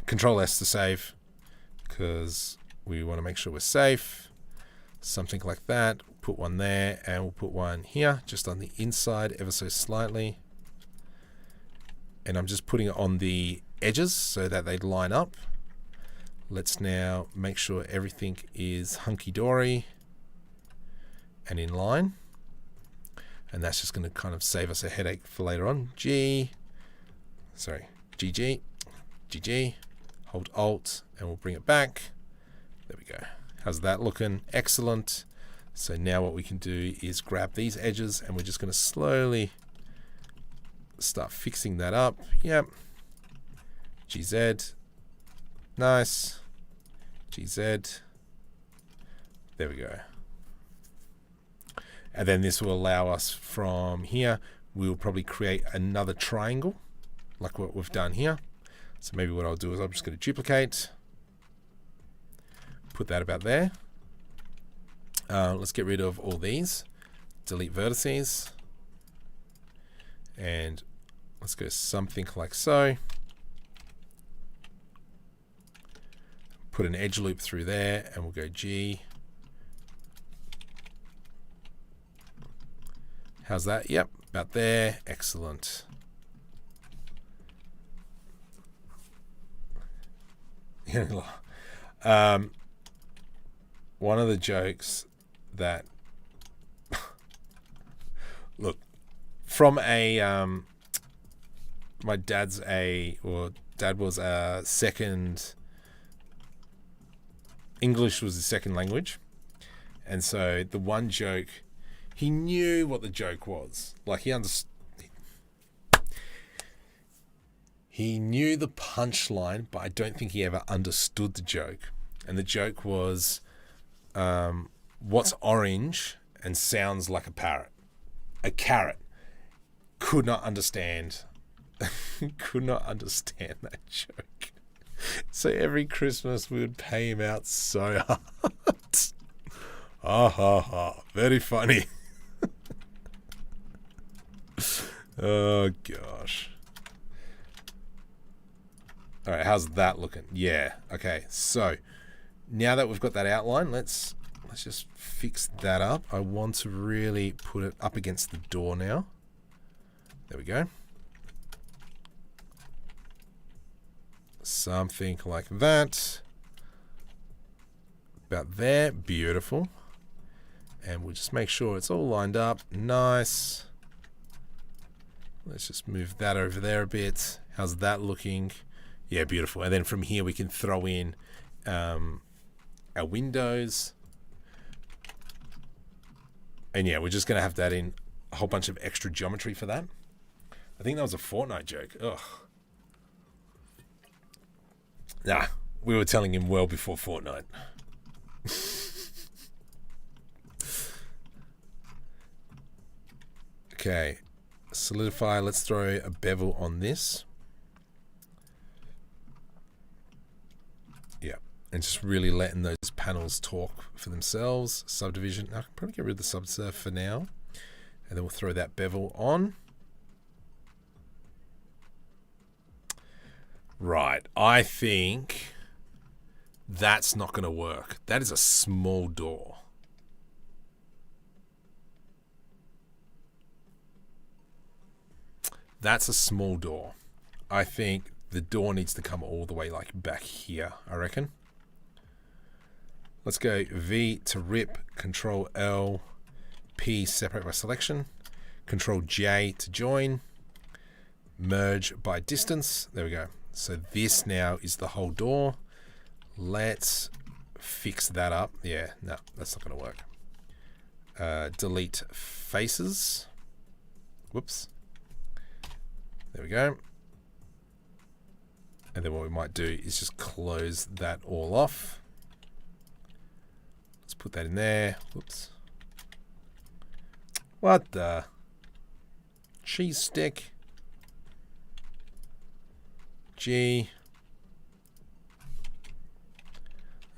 Control S to save, because we want to make sure we're safe. Something like that. Put one there, and we'll put one here, just on the inside, ever so slightly. And I'm just putting it on the edges so that they line up. Let's now make sure everything is hunky-dory and in line. And that's just going to kind of save us a headache for later on. GG, hold Alt, and we'll bring it back. There we go. How's that looking? Excellent. So now what we can do is grab these edges, and we're just going to slowly start fixing that up. Yep. GZ. Nice. GZ. There we go. And then this will allow us from here, we'll probably create another triangle like what we've done here. So maybe what I'll do is I'm just going to duplicate, put that about there. Let's get rid of all these, delete vertices, and let's go something like so. Put an edge loop through there, and we'll go G. How's that? Yep, about there. Excellent. One of the jokes that look from a my dad was a second, English was his second language, and so the one joke, he knew what the joke was. Like He knew the punchline, but I don't think he ever understood the joke. And the joke was, what's orange and sounds like a parrot? A carrot. Could not understand. Could not understand that joke. So every Christmas we would pay him out so hard. Ha ha ha. Very funny. Oh gosh. All right, how's that looking? Yeah. Okay. So now that we've got that outline, let's just fix that up. I want to really put it up against the door now. There we go. Something like that. About there. Beautiful. And we'll just make sure it's all lined up. Nice. Let's just move that over there a bit. How's that looking? Yeah, beautiful. And then from here we can throw in our windows. And yeah, we're just going to have to add in a whole bunch of extra geometry for that. I think that was a Fortnite joke. Ugh. Nah, we were telling him well before Fortnite. Okay, solidify. Let's throw a bevel on this. Yeah, and just really letting those panels talk for themselves. Subdivision. I can probably get rid of the subsurf for now. And then we'll throw that bevel on. Right, I think that's not going to work. That is a small door. That's a small door. I think the door needs to come all the way like back here, I reckon. Let's go V to rip, Control L, P separate by selection, Control J to join, merge by distance. There we go. So this now is the whole door. Let's fix that up. Yeah, no, that's not going to work. Delete faces. Whoops. There we go. And then what we might do is just close that all off. Let's put that in there. Whoops. What the? Cheese stick. G.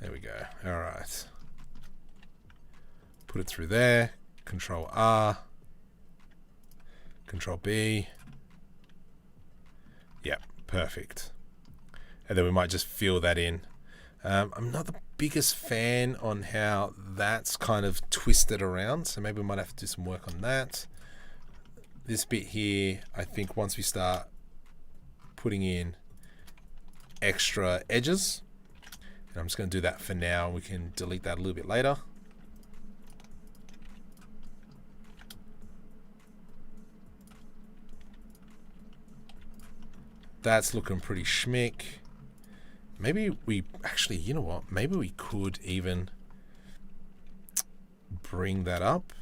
There we go. All right. Put it through there. Control R. Control B. Yeah, perfect. And then we might just fill that in. I'm not the biggest fan on how that's kind of twisted around, so maybe we might have to do some work on that. This bit here, I think once we start putting in extra edges, and I'm just going to do that for now. We can delete that a little bit later. That's looking pretty schmick. Maybe we actually, you know what? Maybe we could even bring that up.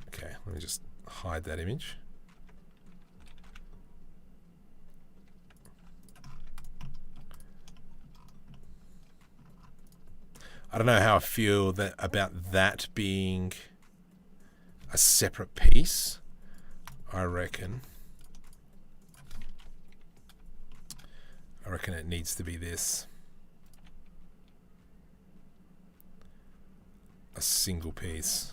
Okay, let me just hide that image. I don't know how I feel about that being a separate piece. I reckon it needs to be this. A single piece.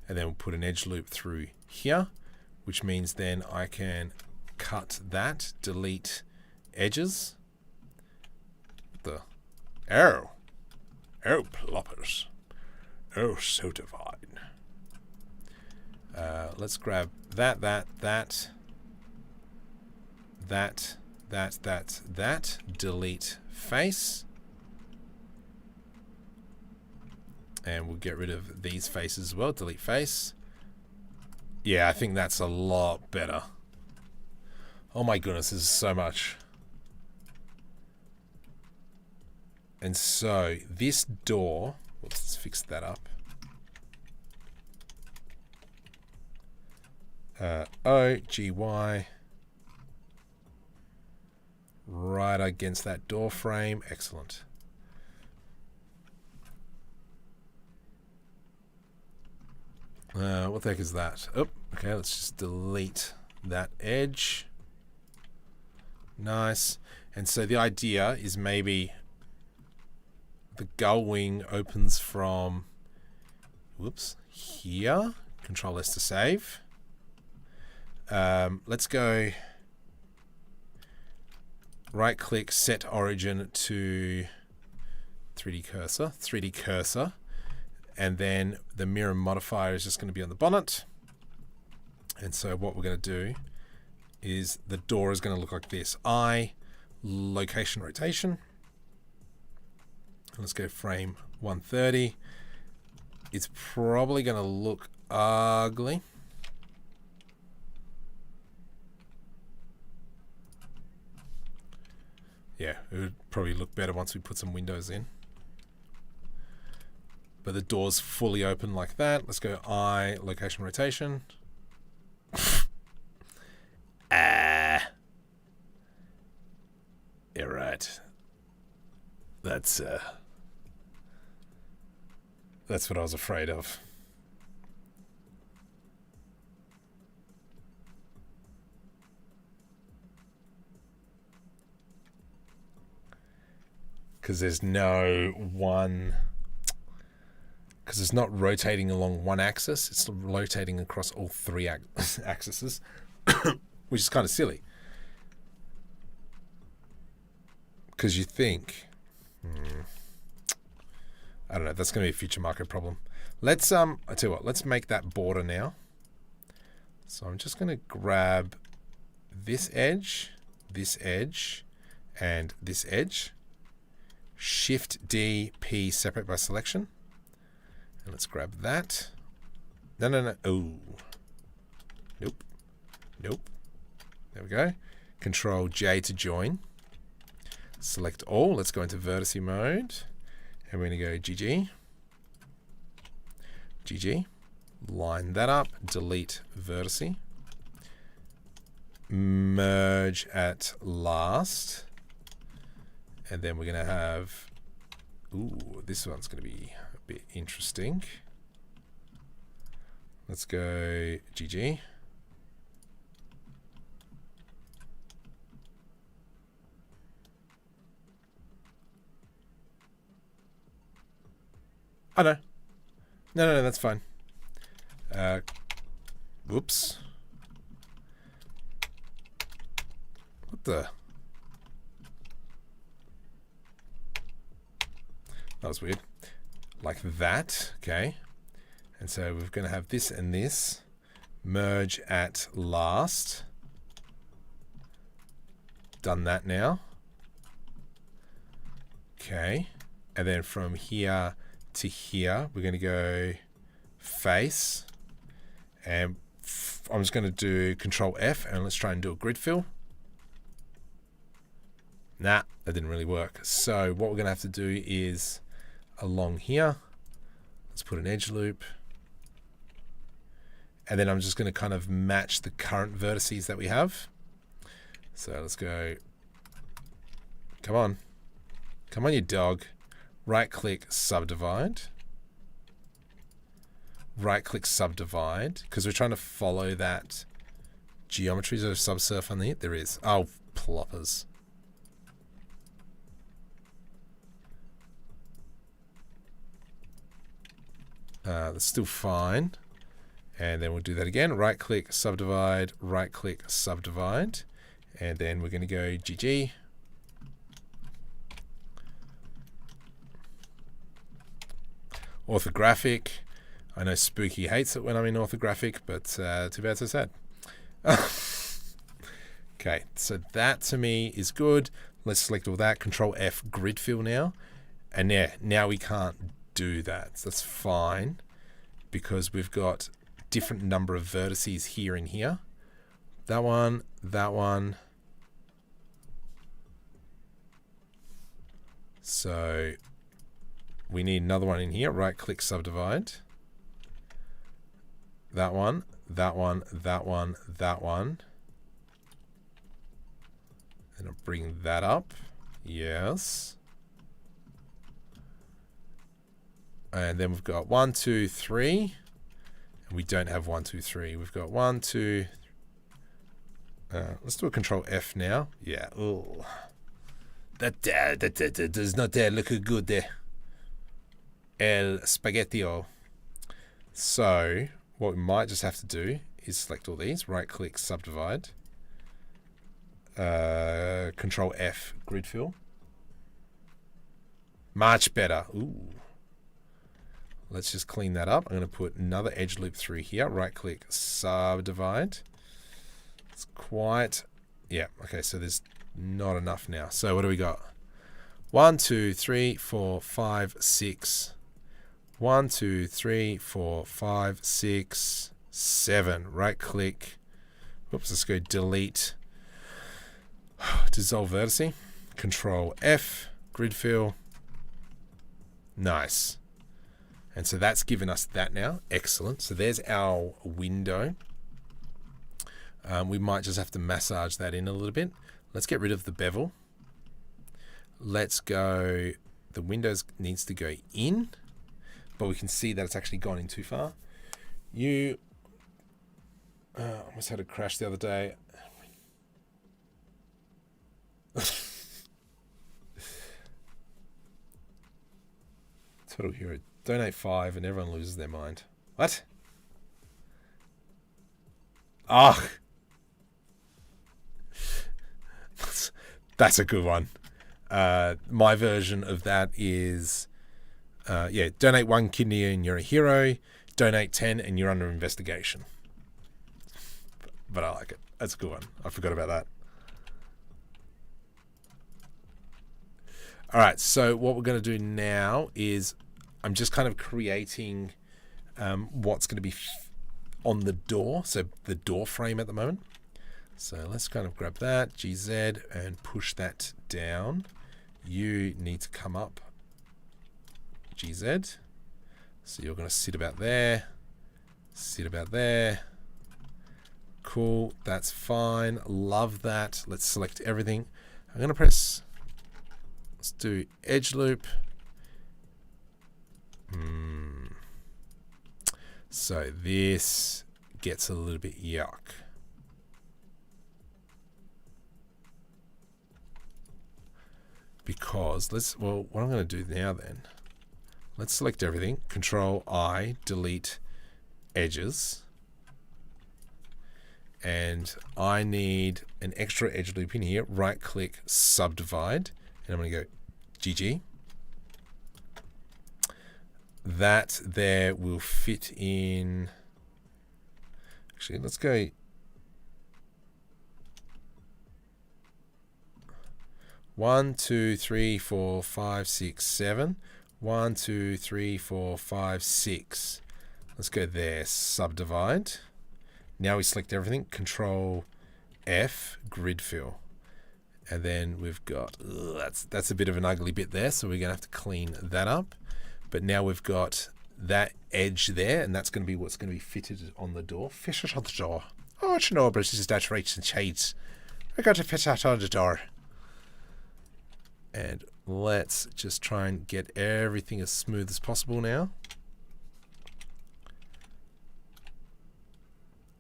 And then we'll put an edge loop through here, which means then I can cut that, delete edges. Oh ploppers. Oh, so divine. Let's grab that, delete face. And we'll get rid of these faces as well, delete face. Yeah, I think that's a lot better. Oh my goodness, this is so much. And so this door, let's fix that up. OGY. Right against that door frame. Excellent. What the heck is that? Oh, okay, let's just delete that edge. Nice. And so the idea is maybe the gullwing opens from, whoops, here. Control S to save. Let's go right click, set origin to 3D cursor. And then the mirror modifier is just going to be on the bonnet. And so what we're going to do is the door is going to look like this. Location rotation. Let's go frame 130. It's probably going to look ugly. Yeah, it would probably look better once we put some windows in. But the door's fully open like that. Let's go location rotation. Yeah, right. That's what I was afraid of. Because there's no one... Because it's not rotating along one axis, it's rotating across all three axes, which is kind of silly. Because you think, I don't know, that's going to be a future market problem. Let's, I tell you what, let's make that border now. So I'm just going to grab this edge, and this edge. Shift D, P, separate by selection. And let's grab that. No. Oh. Nope. There we go. Control J to join. Select all. Let's go into vertice mode. And we're going to go GG. Line that up. Delete vertice. Merge at last. And then we're going to have... Ooh, this one's going to be a bit interesting. Let's go GG. Oh, no. No, that's fine. Whoops. What the... That was weird. Like that, okay. And so we're going to have this and this. Merge at last. Done that now. Okay. And then from here to here, we're going to go face. And I'm just going to do Control F and let's try and do a grid fill. Nah, that didn't really work. So what we're going to have to do is along here, let's put an edge loop. And then I'm just going to kind of match the current vertices that we have. So let's go. Come on, you dog. Right click, subdivide. Right click, subdivide, because we're trying to follow that geometry. Is there a subsurf on the hit? There is. Oh, ploppers. That's still fine. And then we'll do that again. Right click, subdivide, right click, subdivide. And then we're going to go GG. Orthographic. I know Spooky hates it when I'm in orthographic, but too bad, so sad. Okay, so that to me is good. Let's select all that. Control F, grid fill now. And yeah, now we can't do that. So that's fine because we've got different number of vertices here and here. That one, that one. So we need another one in here. Right click, subdivide. That one, that one, that one, that one. And I'll bring that up. Yes. And then we've got 1, 2, 3. And we don't have 1, 2, 3. We've got 1, 2. Let's do a Control F now. Yeah. Ooh. That does not look good there. El spaghettio. So what we might just have to do is select all these. Right click, subdivide. Control F, grid fill. Much better. Ooh. Let's just clean that up. I'm going to put another edge loop through here. Right click, subdivide. It's quite, yeah. Okay, so there's not enough now. So what do we got? 1, 2, 3, 4, 5, 6. 1, 2, 3, 4, 5, 6, 7. Right click. Oops, let's go delete. Dissolve vertice. Control F, grid fill. Nice. And so that's given us that now. Excellent. So there's our window. We might just have to massage that in a little bit. Let's get rid of the bevel. Let's go, the windows needs to go in, but we can see that it's actually gone in too far. I almost had a crash the other day. Total Hero. Donate 5 and everyone loses their mind. What? Ah. That's a good one. My version of that is, yeah, donate 1 kidney and you're a hero. Donate 10 and you're under investigation. But I like it. That's a good one. I forgot about that. All right, so what we're going to do now is I'm just kind of creating what's going to be on the door, so the door frame at the moment. So let's kind of grab that, GZ, and push that down. You need to come up, GZ. So you're going to sit about there, sit about there. Cool, that's fine. Love that. Let's select everything. I'm going to press, let's do edge loop. So this gets a little bit yuck. Because what I'm going to do now then, let's select everything, Control I, delete edges. And I need an extra edge loop in here, right click, subdivide, and I'm going to go GG. That there will fit in. Actually, let's go. One, two, three, four, five, six, 7. 1, 2, 3, 4, 5, 6. Let's go there. Subdivide. Now we select everything. Control F, grid fill. And then we've got, that's a bit of an ugly bit there, so we're going to have to clean that up. But now we've got that edge there, and that's going to be what's going to be fitted on the door. Fit it on the door. Oh, it's no, but it's just that right and shades. I got to fit that on the door. And let's just try and get everything as smooth as possible now.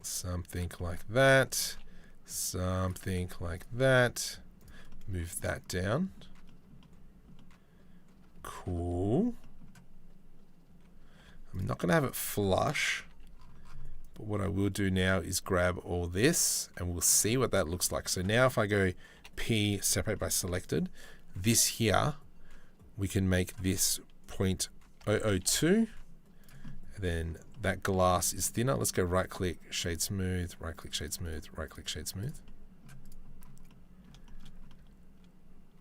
Something like that. Something like that. Move that down. Cool. I'm not going to have it flush, but what I will do now is grab all this and we'll see what that looks like. So now if I go P, separate by selected, this here, we can make this 0.002, and then that glass is thinner. Let's go right click, shade smooth, right click, shade smooth, right click, shade smooth.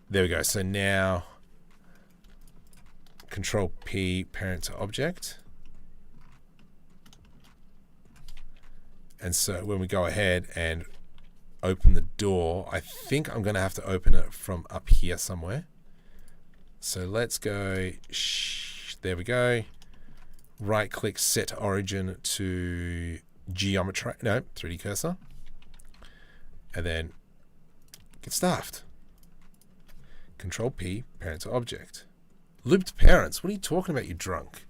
There we go. So now Control P, parent to object. And so when we go ahead and open the door, I think I'm going to have to open it from up here somewhere. So let's go, there we go. Right click, set origin to geometry, no, 3D cursor. And then get stuffed. Control P, parent to object. Looped parents, what are you talking about, you drunk?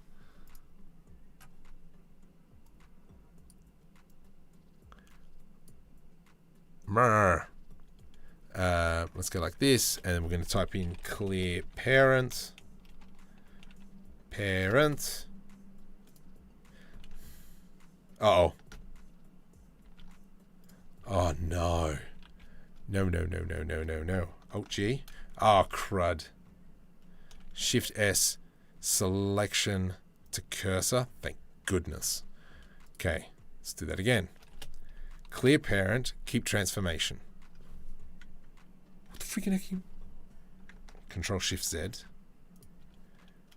Let's go like this, and then we're going to type in clear parent. Parent. Uh-oh. Oh, no. No, no, no, no, no, no, no. Alt G. Oh, crud. Shift S. Selection to cursor. Thank goodness. Okay, let's do that again. Clear parent. Keep transformation. What the freaking heck you... Control Shift Z.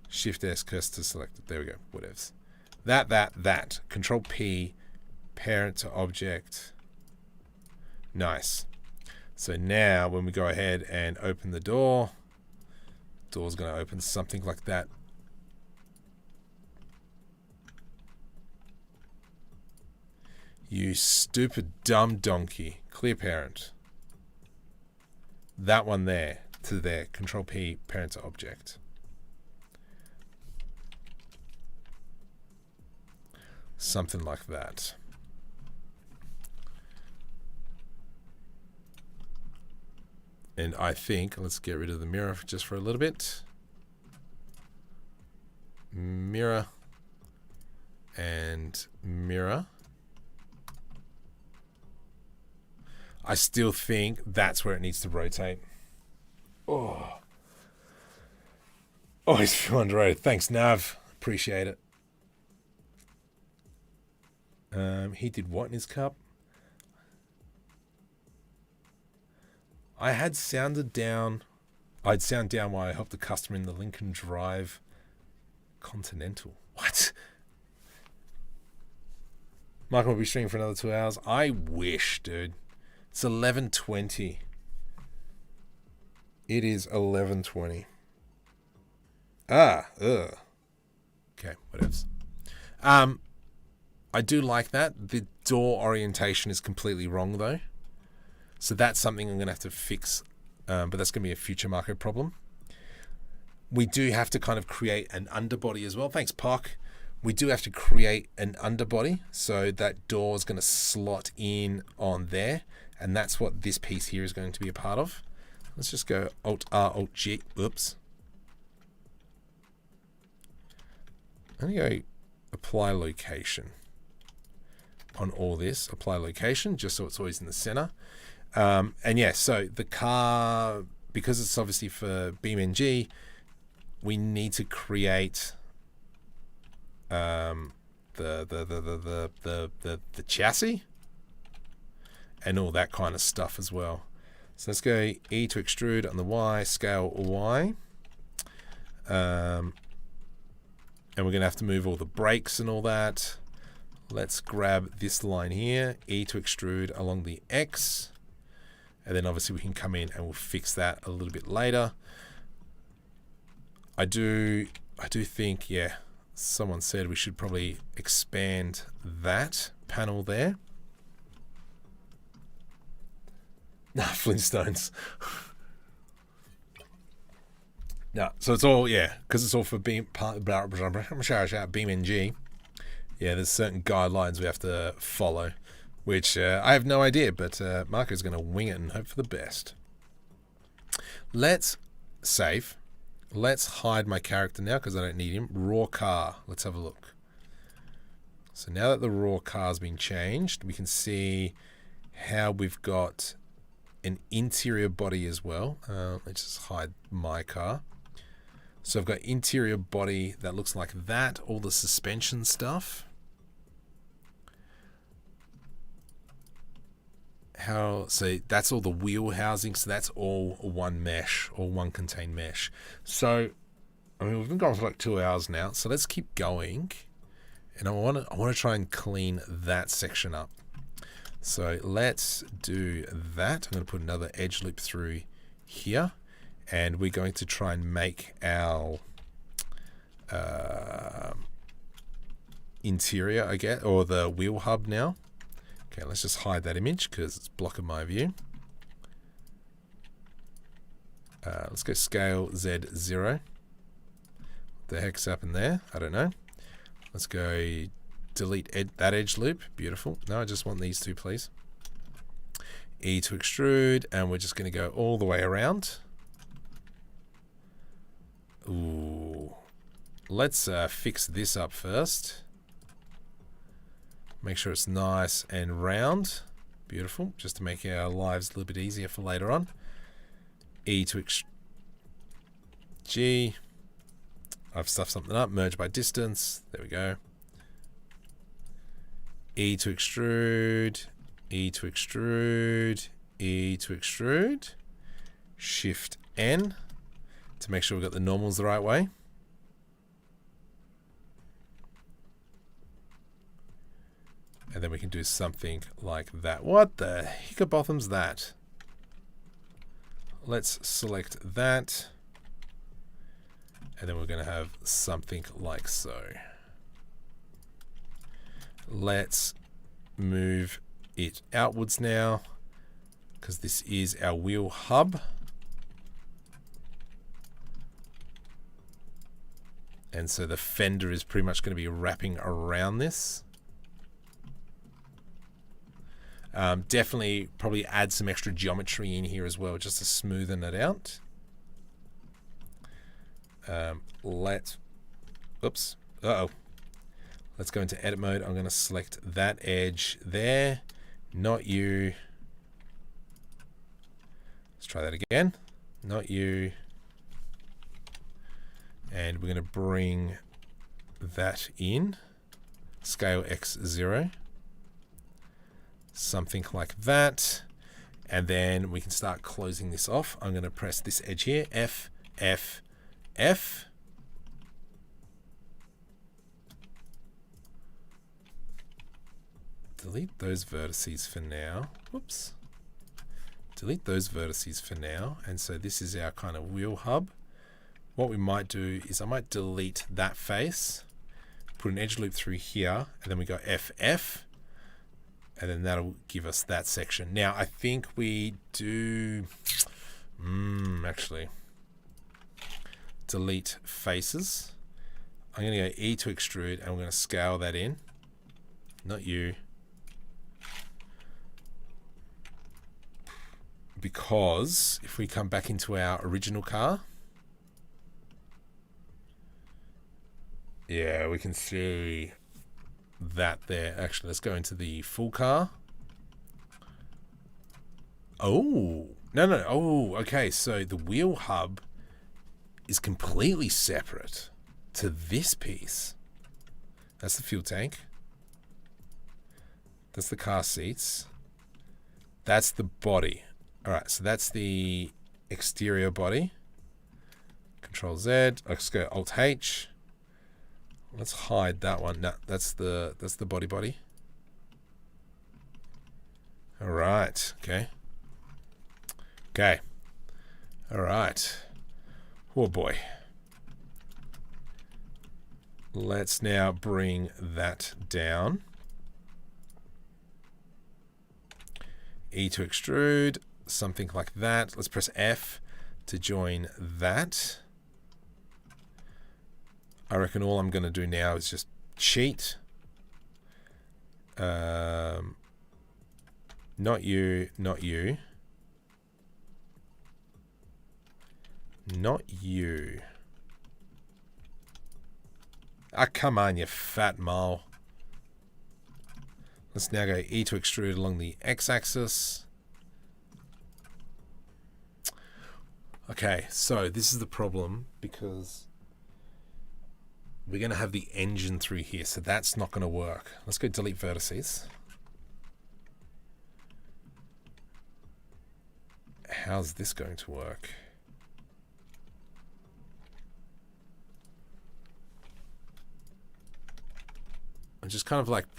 Shift S. Cursor to selected. There we go. Whatevs. That. Control P. Parent to object. Nice. So now when we go ahead and open the door, door's going to open something like that. You stupid dumb donkey. Clear parent. That one there to there. Control P, parent to object. Something like that. And I think, let's get rid of the mirror just for a little bit. Mirror. And mirror. I still think that's where it needs to rotate. Oh. Always feel underrated. Thanks, Nav. Appreciate it. He did what in his cup? I had sounded down. I'd sound down while I helped the customer in the Lincoln Drive Continental. What? Michael will be streaming for another 2 hours. I wish, dude. It's 11:20. It is 11:20. Okay, whatevs. I do like that. The door orientation is completely wrong, though. So that's something I'm going to have to fix, but that's going to be a future market problem. We do have to kind of create an underbody as well. Thanks, Park. We do have to create an underbody, so that door is going to slot in on there, and that's what this piece here is going to be a part of. Let's just go Alt-R, Alt-G. Oops. I'm going to go apply location on all this. Apply location, just so it's always in the center. And yeah, so the car, because it's obviously for BeamNG, we need to create the chassis and all that kind of stuff as well. So let's go E to extrude on the Y, scale Y. And we're going to have to move all the brakes and all that. Let's grab this line here, E to extrude along the X. And then obviously we can come in and we'll fix that a little bit later. I do think, yeah, someone said we should probably expand that panel there. Nah, Flintstones. No, so it's all, yeah, because it's all for BeamNG. Yeah, there's certain guidelines we have to follow, which I have no idea, but Marco's going to wing it and hope for the best. Let's save. Let's hide my character now because I don't need him. Raw car. Let's have a look. So now that the raw car's been changed, we can see how we've got an interior body as well. Let's just hide my car. So I've got interior body that looks like that, all the suspension stuff. So that's all the wheel housing, so that's all one mesh, or one contained mesh. So I mean, we've been going for like 2 hours now, so let's keep going. And I want to try and clean that section up. So let's do that. I'm going to put another edge loop through here. And we're going to try and make our interior, I guess, or the wheel hub now. Okay, let's just hide that image because it's blocking my view. Let's go scale Z0. What the heck's happened there? I don't know. Let's go delete that edge loop. Beautiful. No, I just want these two, please. E to extrude, and we're just going to go all the way around. Ooh. Let's fix this up first. Make sure it's nice and round. Beautiful. Just to make our lives a little bit easier for later on. E to G. I've stuffed something up. Merge by distance. There we go. E to extrude. E to extrude. E to extrude. Shift N to make sure we've got the normals the right way. And then we can do something like that. What the hickaboutham's that? Let's select that. And then we're going to have something like so. Let's move it outwards now, because this is our wheel hub. And so the fender is pretty much going to be wrapping around this. Definitely probably add some extra geometry in here as well, just to smoothen it out. Let's go into edit mode. I'm going to select that edge there, not you. Let's try that again. Not you. And we're going to bring that in. Scale X0. Something like that. And then we can start closing this off. I'm going to press this edge here. F, F, F. Delete those vertices for now. Whoops. Delete those vertices for now. And so this is our kind of wheel hub. What we might do is I might delete that face, put an edge loop through here, and then we go FF, and then that'll give us that section. Now, I think we do, actually, delete faces. I'm going to go E to extrude, and we're going to scale that in. Not you. Because if we come back into our original car, yeah, we can see that there. Actually, let's go into the full car. Oh, no. Oh, okay. So the wheel hub is completely separate to this piece. That's the fuel tank. That's the car seats. That's the body. All right, so that's the exterior body. Control Z. Let's go Alt H. Let's hide that one. No, that's the body. All right. Okay. All right. Oh boy. Let's now bring that down. E to extrude, something like that. Let's press F to join that. I reckon all I'm going to do now is just cheat. Not you. Not you. Ah, come on, you fat mole. Let's now go E to extrude along the x-axis. Okay, so this is the problem because we're going to have the engine through here, so that's not going to work. Let's go delete vertices. How's this going to work? I'm just kind of like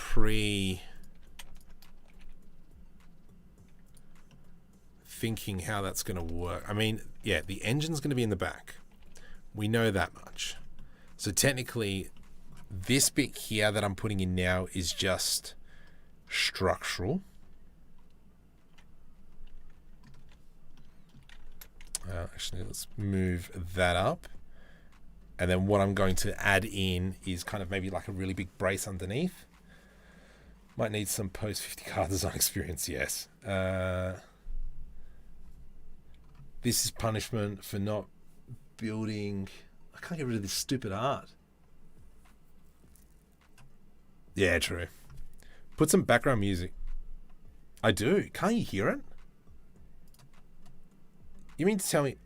thinking how that's going to work. I mean, yeah, the engine's going to be in the back. We know that much. So technically, this bit here that I'm putting in now is just structural. Actually, let's move that up. And then what I'm going to add in is kind of maybe like a really big brace underneath. Might need some post 50 card design experience, yes. This is punishment for not building. I can't get rid of this stupid art. Yeah, true. Put some background music. I do. Can't you hear it? You mean to tell me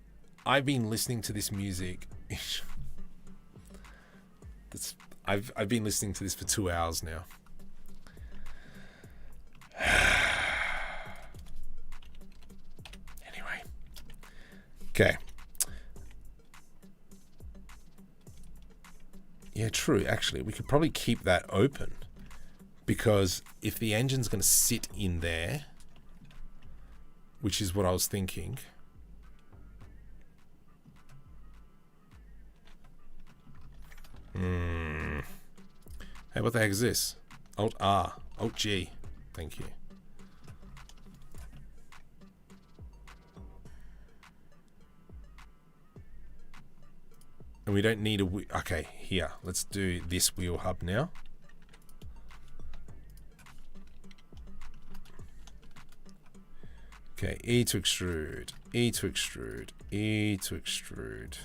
I've been listening to this music? I've been listening to this for 2 hours now. Anyway. Okay. Yeah, true. Actually, we could probably keep that open, because if the engine's going to sit in there, which is what I was thinking. Hey, what the heck is this? Alt R, Alt G. Thank you. And we don't need a okay, here. Let's do this wheel hub now. Okay, E to extrude, E to extrude, E to extrude,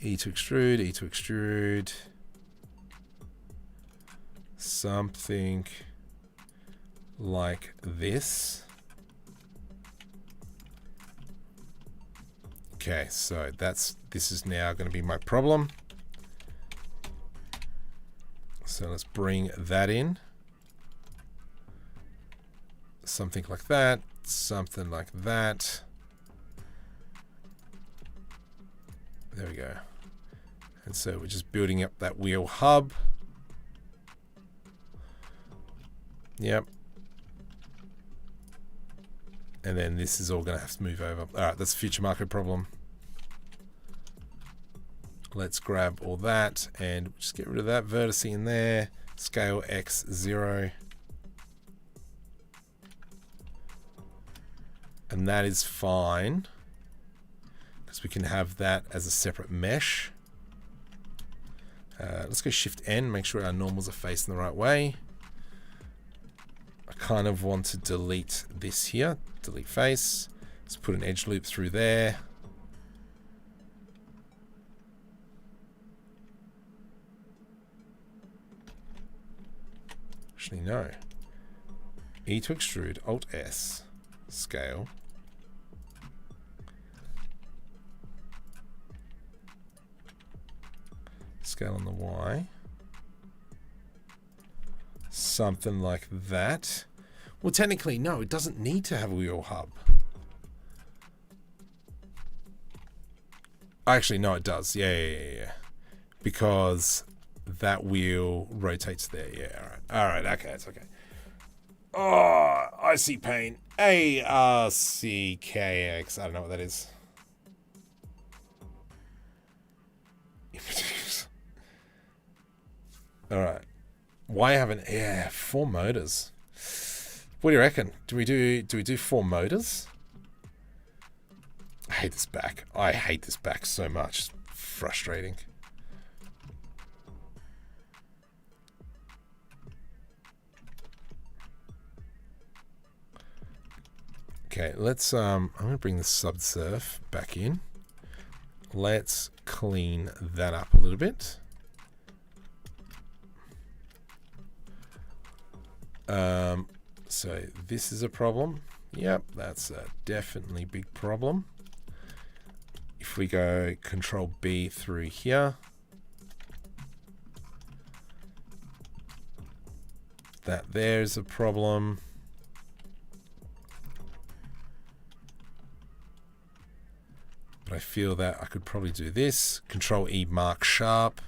E to extrude, E to extrude. Something like this. Okay, so this is now going to be my problem. So let's bring that in. Something like that, something like that. There we go. And so we're just building up that wheel hub. Yep. And then this is all going to have to move over. All right, that's a future market problem. Let's grab all that and just get rid of that vertex in there. Scale X0. And that is fine, because we can have that as a separate mesh. Let's go Shift N, make sure our normals are facing the right way. I kind of want to delete this here, delete face. Let's put an edge loop through there. Actually, no. E to extrude, Alt S, scale. Scale on the Y. Something like that. Well, technically, no, it doesn't need to have a wheel hub. Actually, no, it does. Yeah. Because that wheel rotates there. Yeah, all right, okay, it's okay. Oh, I see pain. ARCKX. I don't know what that is. All right. Why haven't 4 motors? What do you reckon? Do we do 4 motors? I hate this back. I hate this back so much. It's frustrating. Okay, let's I'm gonna bring the subsurf back in. Let's clean that up a little bit. So this is a problem. Yep, that's a definitely big problem. If we go Control B through here, that there's a problem. But I feel that I could probably do this. Control E, mark sharp.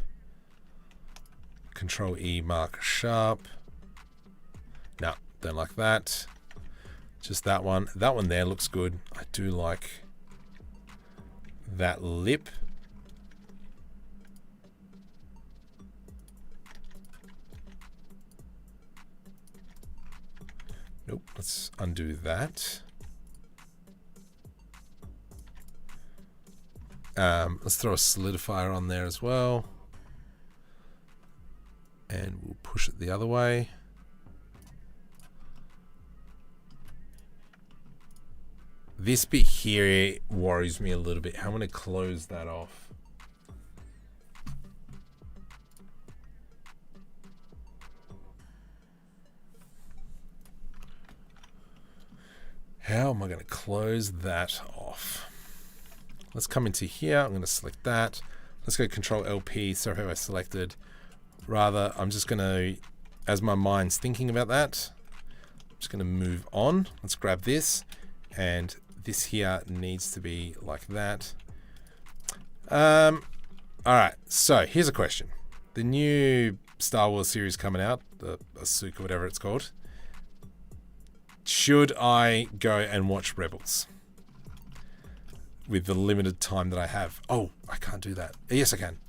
Control E, mark sharp. No, don't like that. Just that one. That one there looks good. I do like that lip. Nope, let's undo that. Let's throw a solidifier on there as well. And we'll push it the other way. This bit here worries me a little bit. I'm going to close that off. How am I going to close that off? Let's come into here. I'm going to select that. Let's go Control LP. So have I selected? Rather, I'm just going to, as my mind's thinking about that, I'm just going to move on. Let's grab this, and this here needs to be like that. All right. So here's a question: the new Star Wars series coming out, the Ahsoka, whatever it's called. Should I go and watch Rebels with the limited time that I have? Oh, I can't do that. Yes, I can.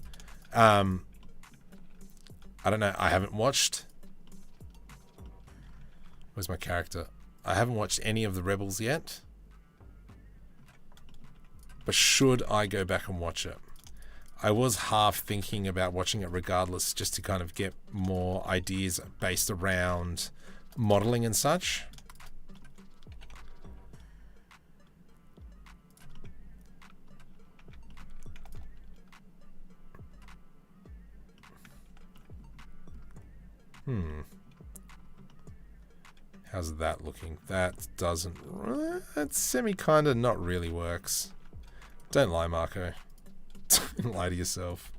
I don't know. I haven't watched. Where's my character? I haven't watched any of the Rebels yet. But should I go back and watch it? I was half thinking about watching it regardless, just to kind of get more ideas based around modeling and such. How's that looking? That doesn't... That semi kinda not really works. Don't lie, Marco. Don't lie to yourself.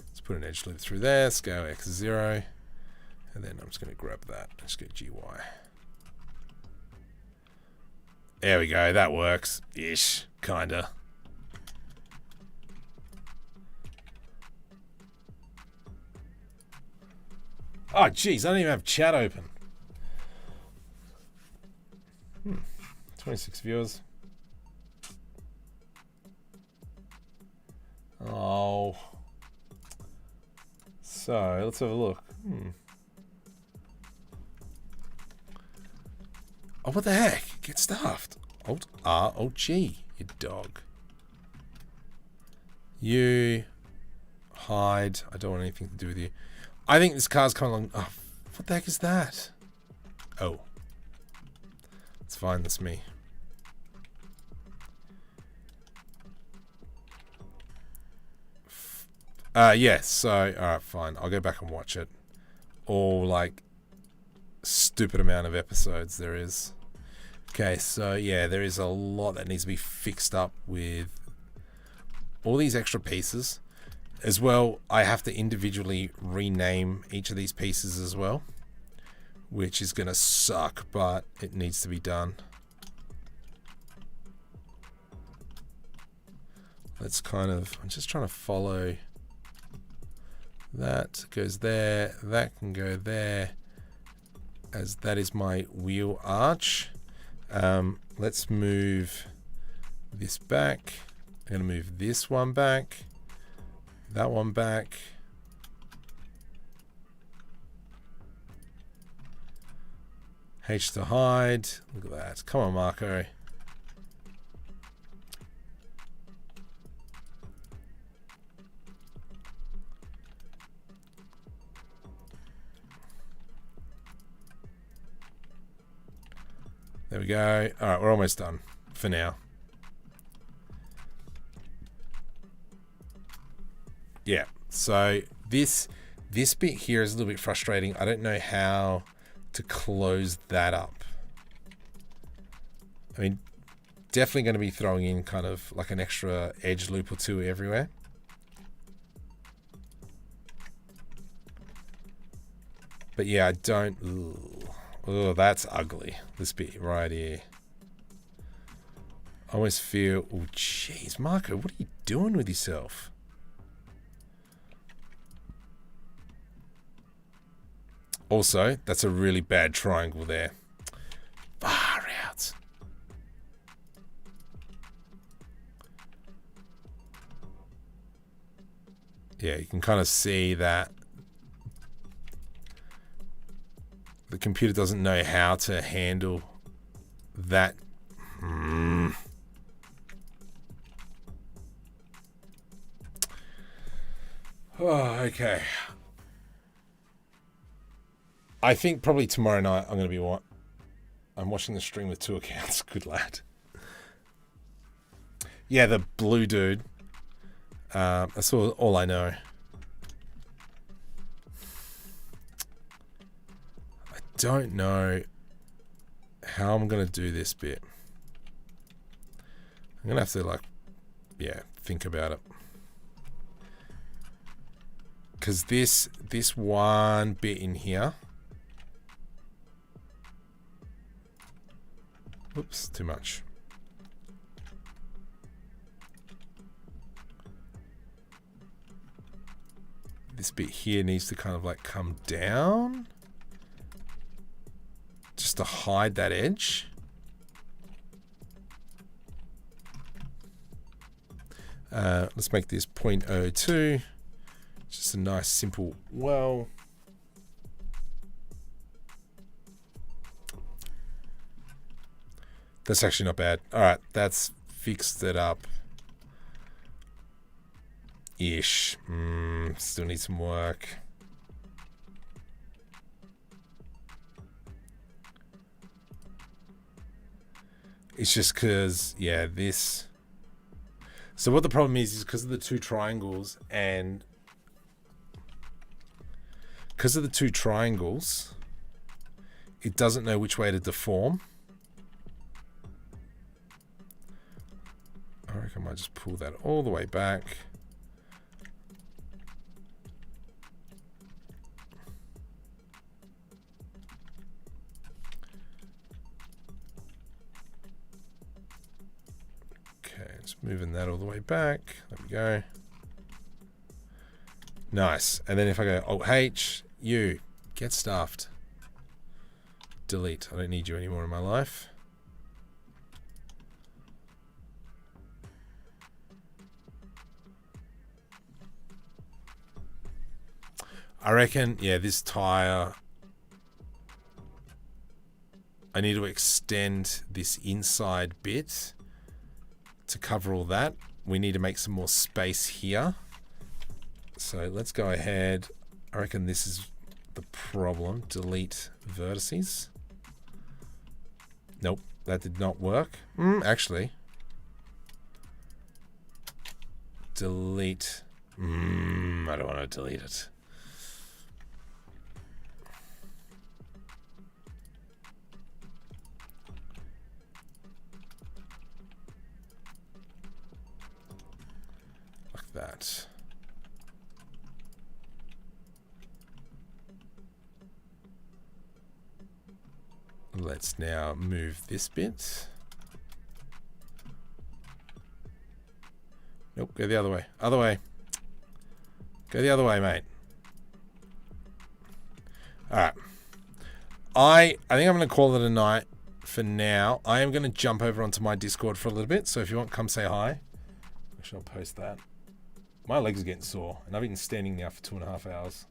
Let's put an edge loop through there. Scale X0. And then I'm just going to grab that. Let's go GY. There we go. That works. Ish. Kinda. Oh, jeez. I don't even have chat open. 26 viewers. Oh. So, let's have a look. Oh, what the heck? Get stuffed. Alt R, Alt G, you dog. You hide. I don't want anything to do with you. I think this car's coming along. Oh, what the heck is that? Oh. It's fine, that's me. Yes, so, alright, fine. I'll go back and watch it. All, like, stupid amount of episodes there is. Okay, so yeah, there is a lot that needs to be fixed up with all these extra pieces. As well, I have to individually rename each of these pieces as well, which is going to suck, but it needs to be done. Let's kind of, I'm just trying to follow. That goes there, that can go there, as that is my wheel arch. Let's move this back. I'm going to move this one back, that one back. H to hide. Look at that. Come on, Marco. There we go. All right, we're almost done for now. Yeah, so this bit here is a little bit frustrating. I don't know how to close that up. I mean, definitely going to be throwing in kind of like an extra edge loop or two everywhere. But yeah, I don't... Ooh. Oh, that's ugly. This bit right here. I always feel, oh jeez, Marco, what are you doing with yourself? Also, that's a really bad triangle there. Far out. Yeah, you can kind of see that the computer doesn't know how to handle that. Oh, okay. I think probably tomorrow night I'm going to be I'm watching the stream with 2 accounts. Good lad. Yeah, the blue dude. That's all I know. I don't know how I'm going to do this bit. I'm going to have to, like, yeah, think about it. Because this one bit in here. Oops, too much. This bit here needs to kind of like come down just to hide that edge. Let's make this 0.02. Just a nice simple well. That's actually not bad. All right, that's fixed it up. Ish. Still need some work. It's just because, yeah, this. So what the problem is because of the 2 triangles and because of the 2 triangles, it doesn't know which way to deform. I reckon I might just pull that all the way back. Okay, just moving that all the way back. There we go. Nice. And then if I go Alt-H, you, get stuffed. Delete. I don't need you anymore in my life. I reckon, yeah, this tire, I need to extend this inside bit to cover all that. We need to make some more space here. So let's go ahead. I reckon this is the problem. Delete vertices. Nope, that did not work. Actually. Delete. I don't want to delete it. That. Let's now move this bit. Nope, go the other way. Other way. Go the other way, mate. Alright. I think I'm going to call it a night for now. I am going to jump over onto my Discord for a little bit, so if you want, come say hi. Actually, I'll post that. My legs are getting sore, and I've been standing now for 2.5 hours.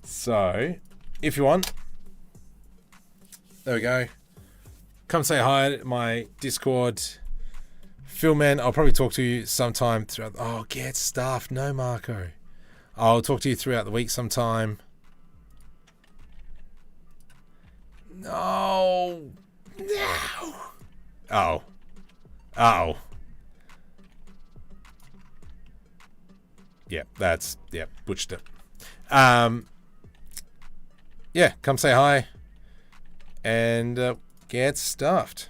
So, if you want, there we go. Come say hi at my Discord. Philman, I'll probably talk to you sometime throughout. Oh, get stuff. No, Marco. I'll talk to you throughout the week sometime. No. No. Oh. Oh. Yeah, that's, yeah, butchered it. Yeah, come say hi and get stuffed.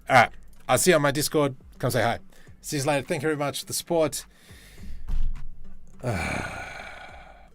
All right, I'll see you on my Discord. Come say hi. See you later. Thank you very much for the support.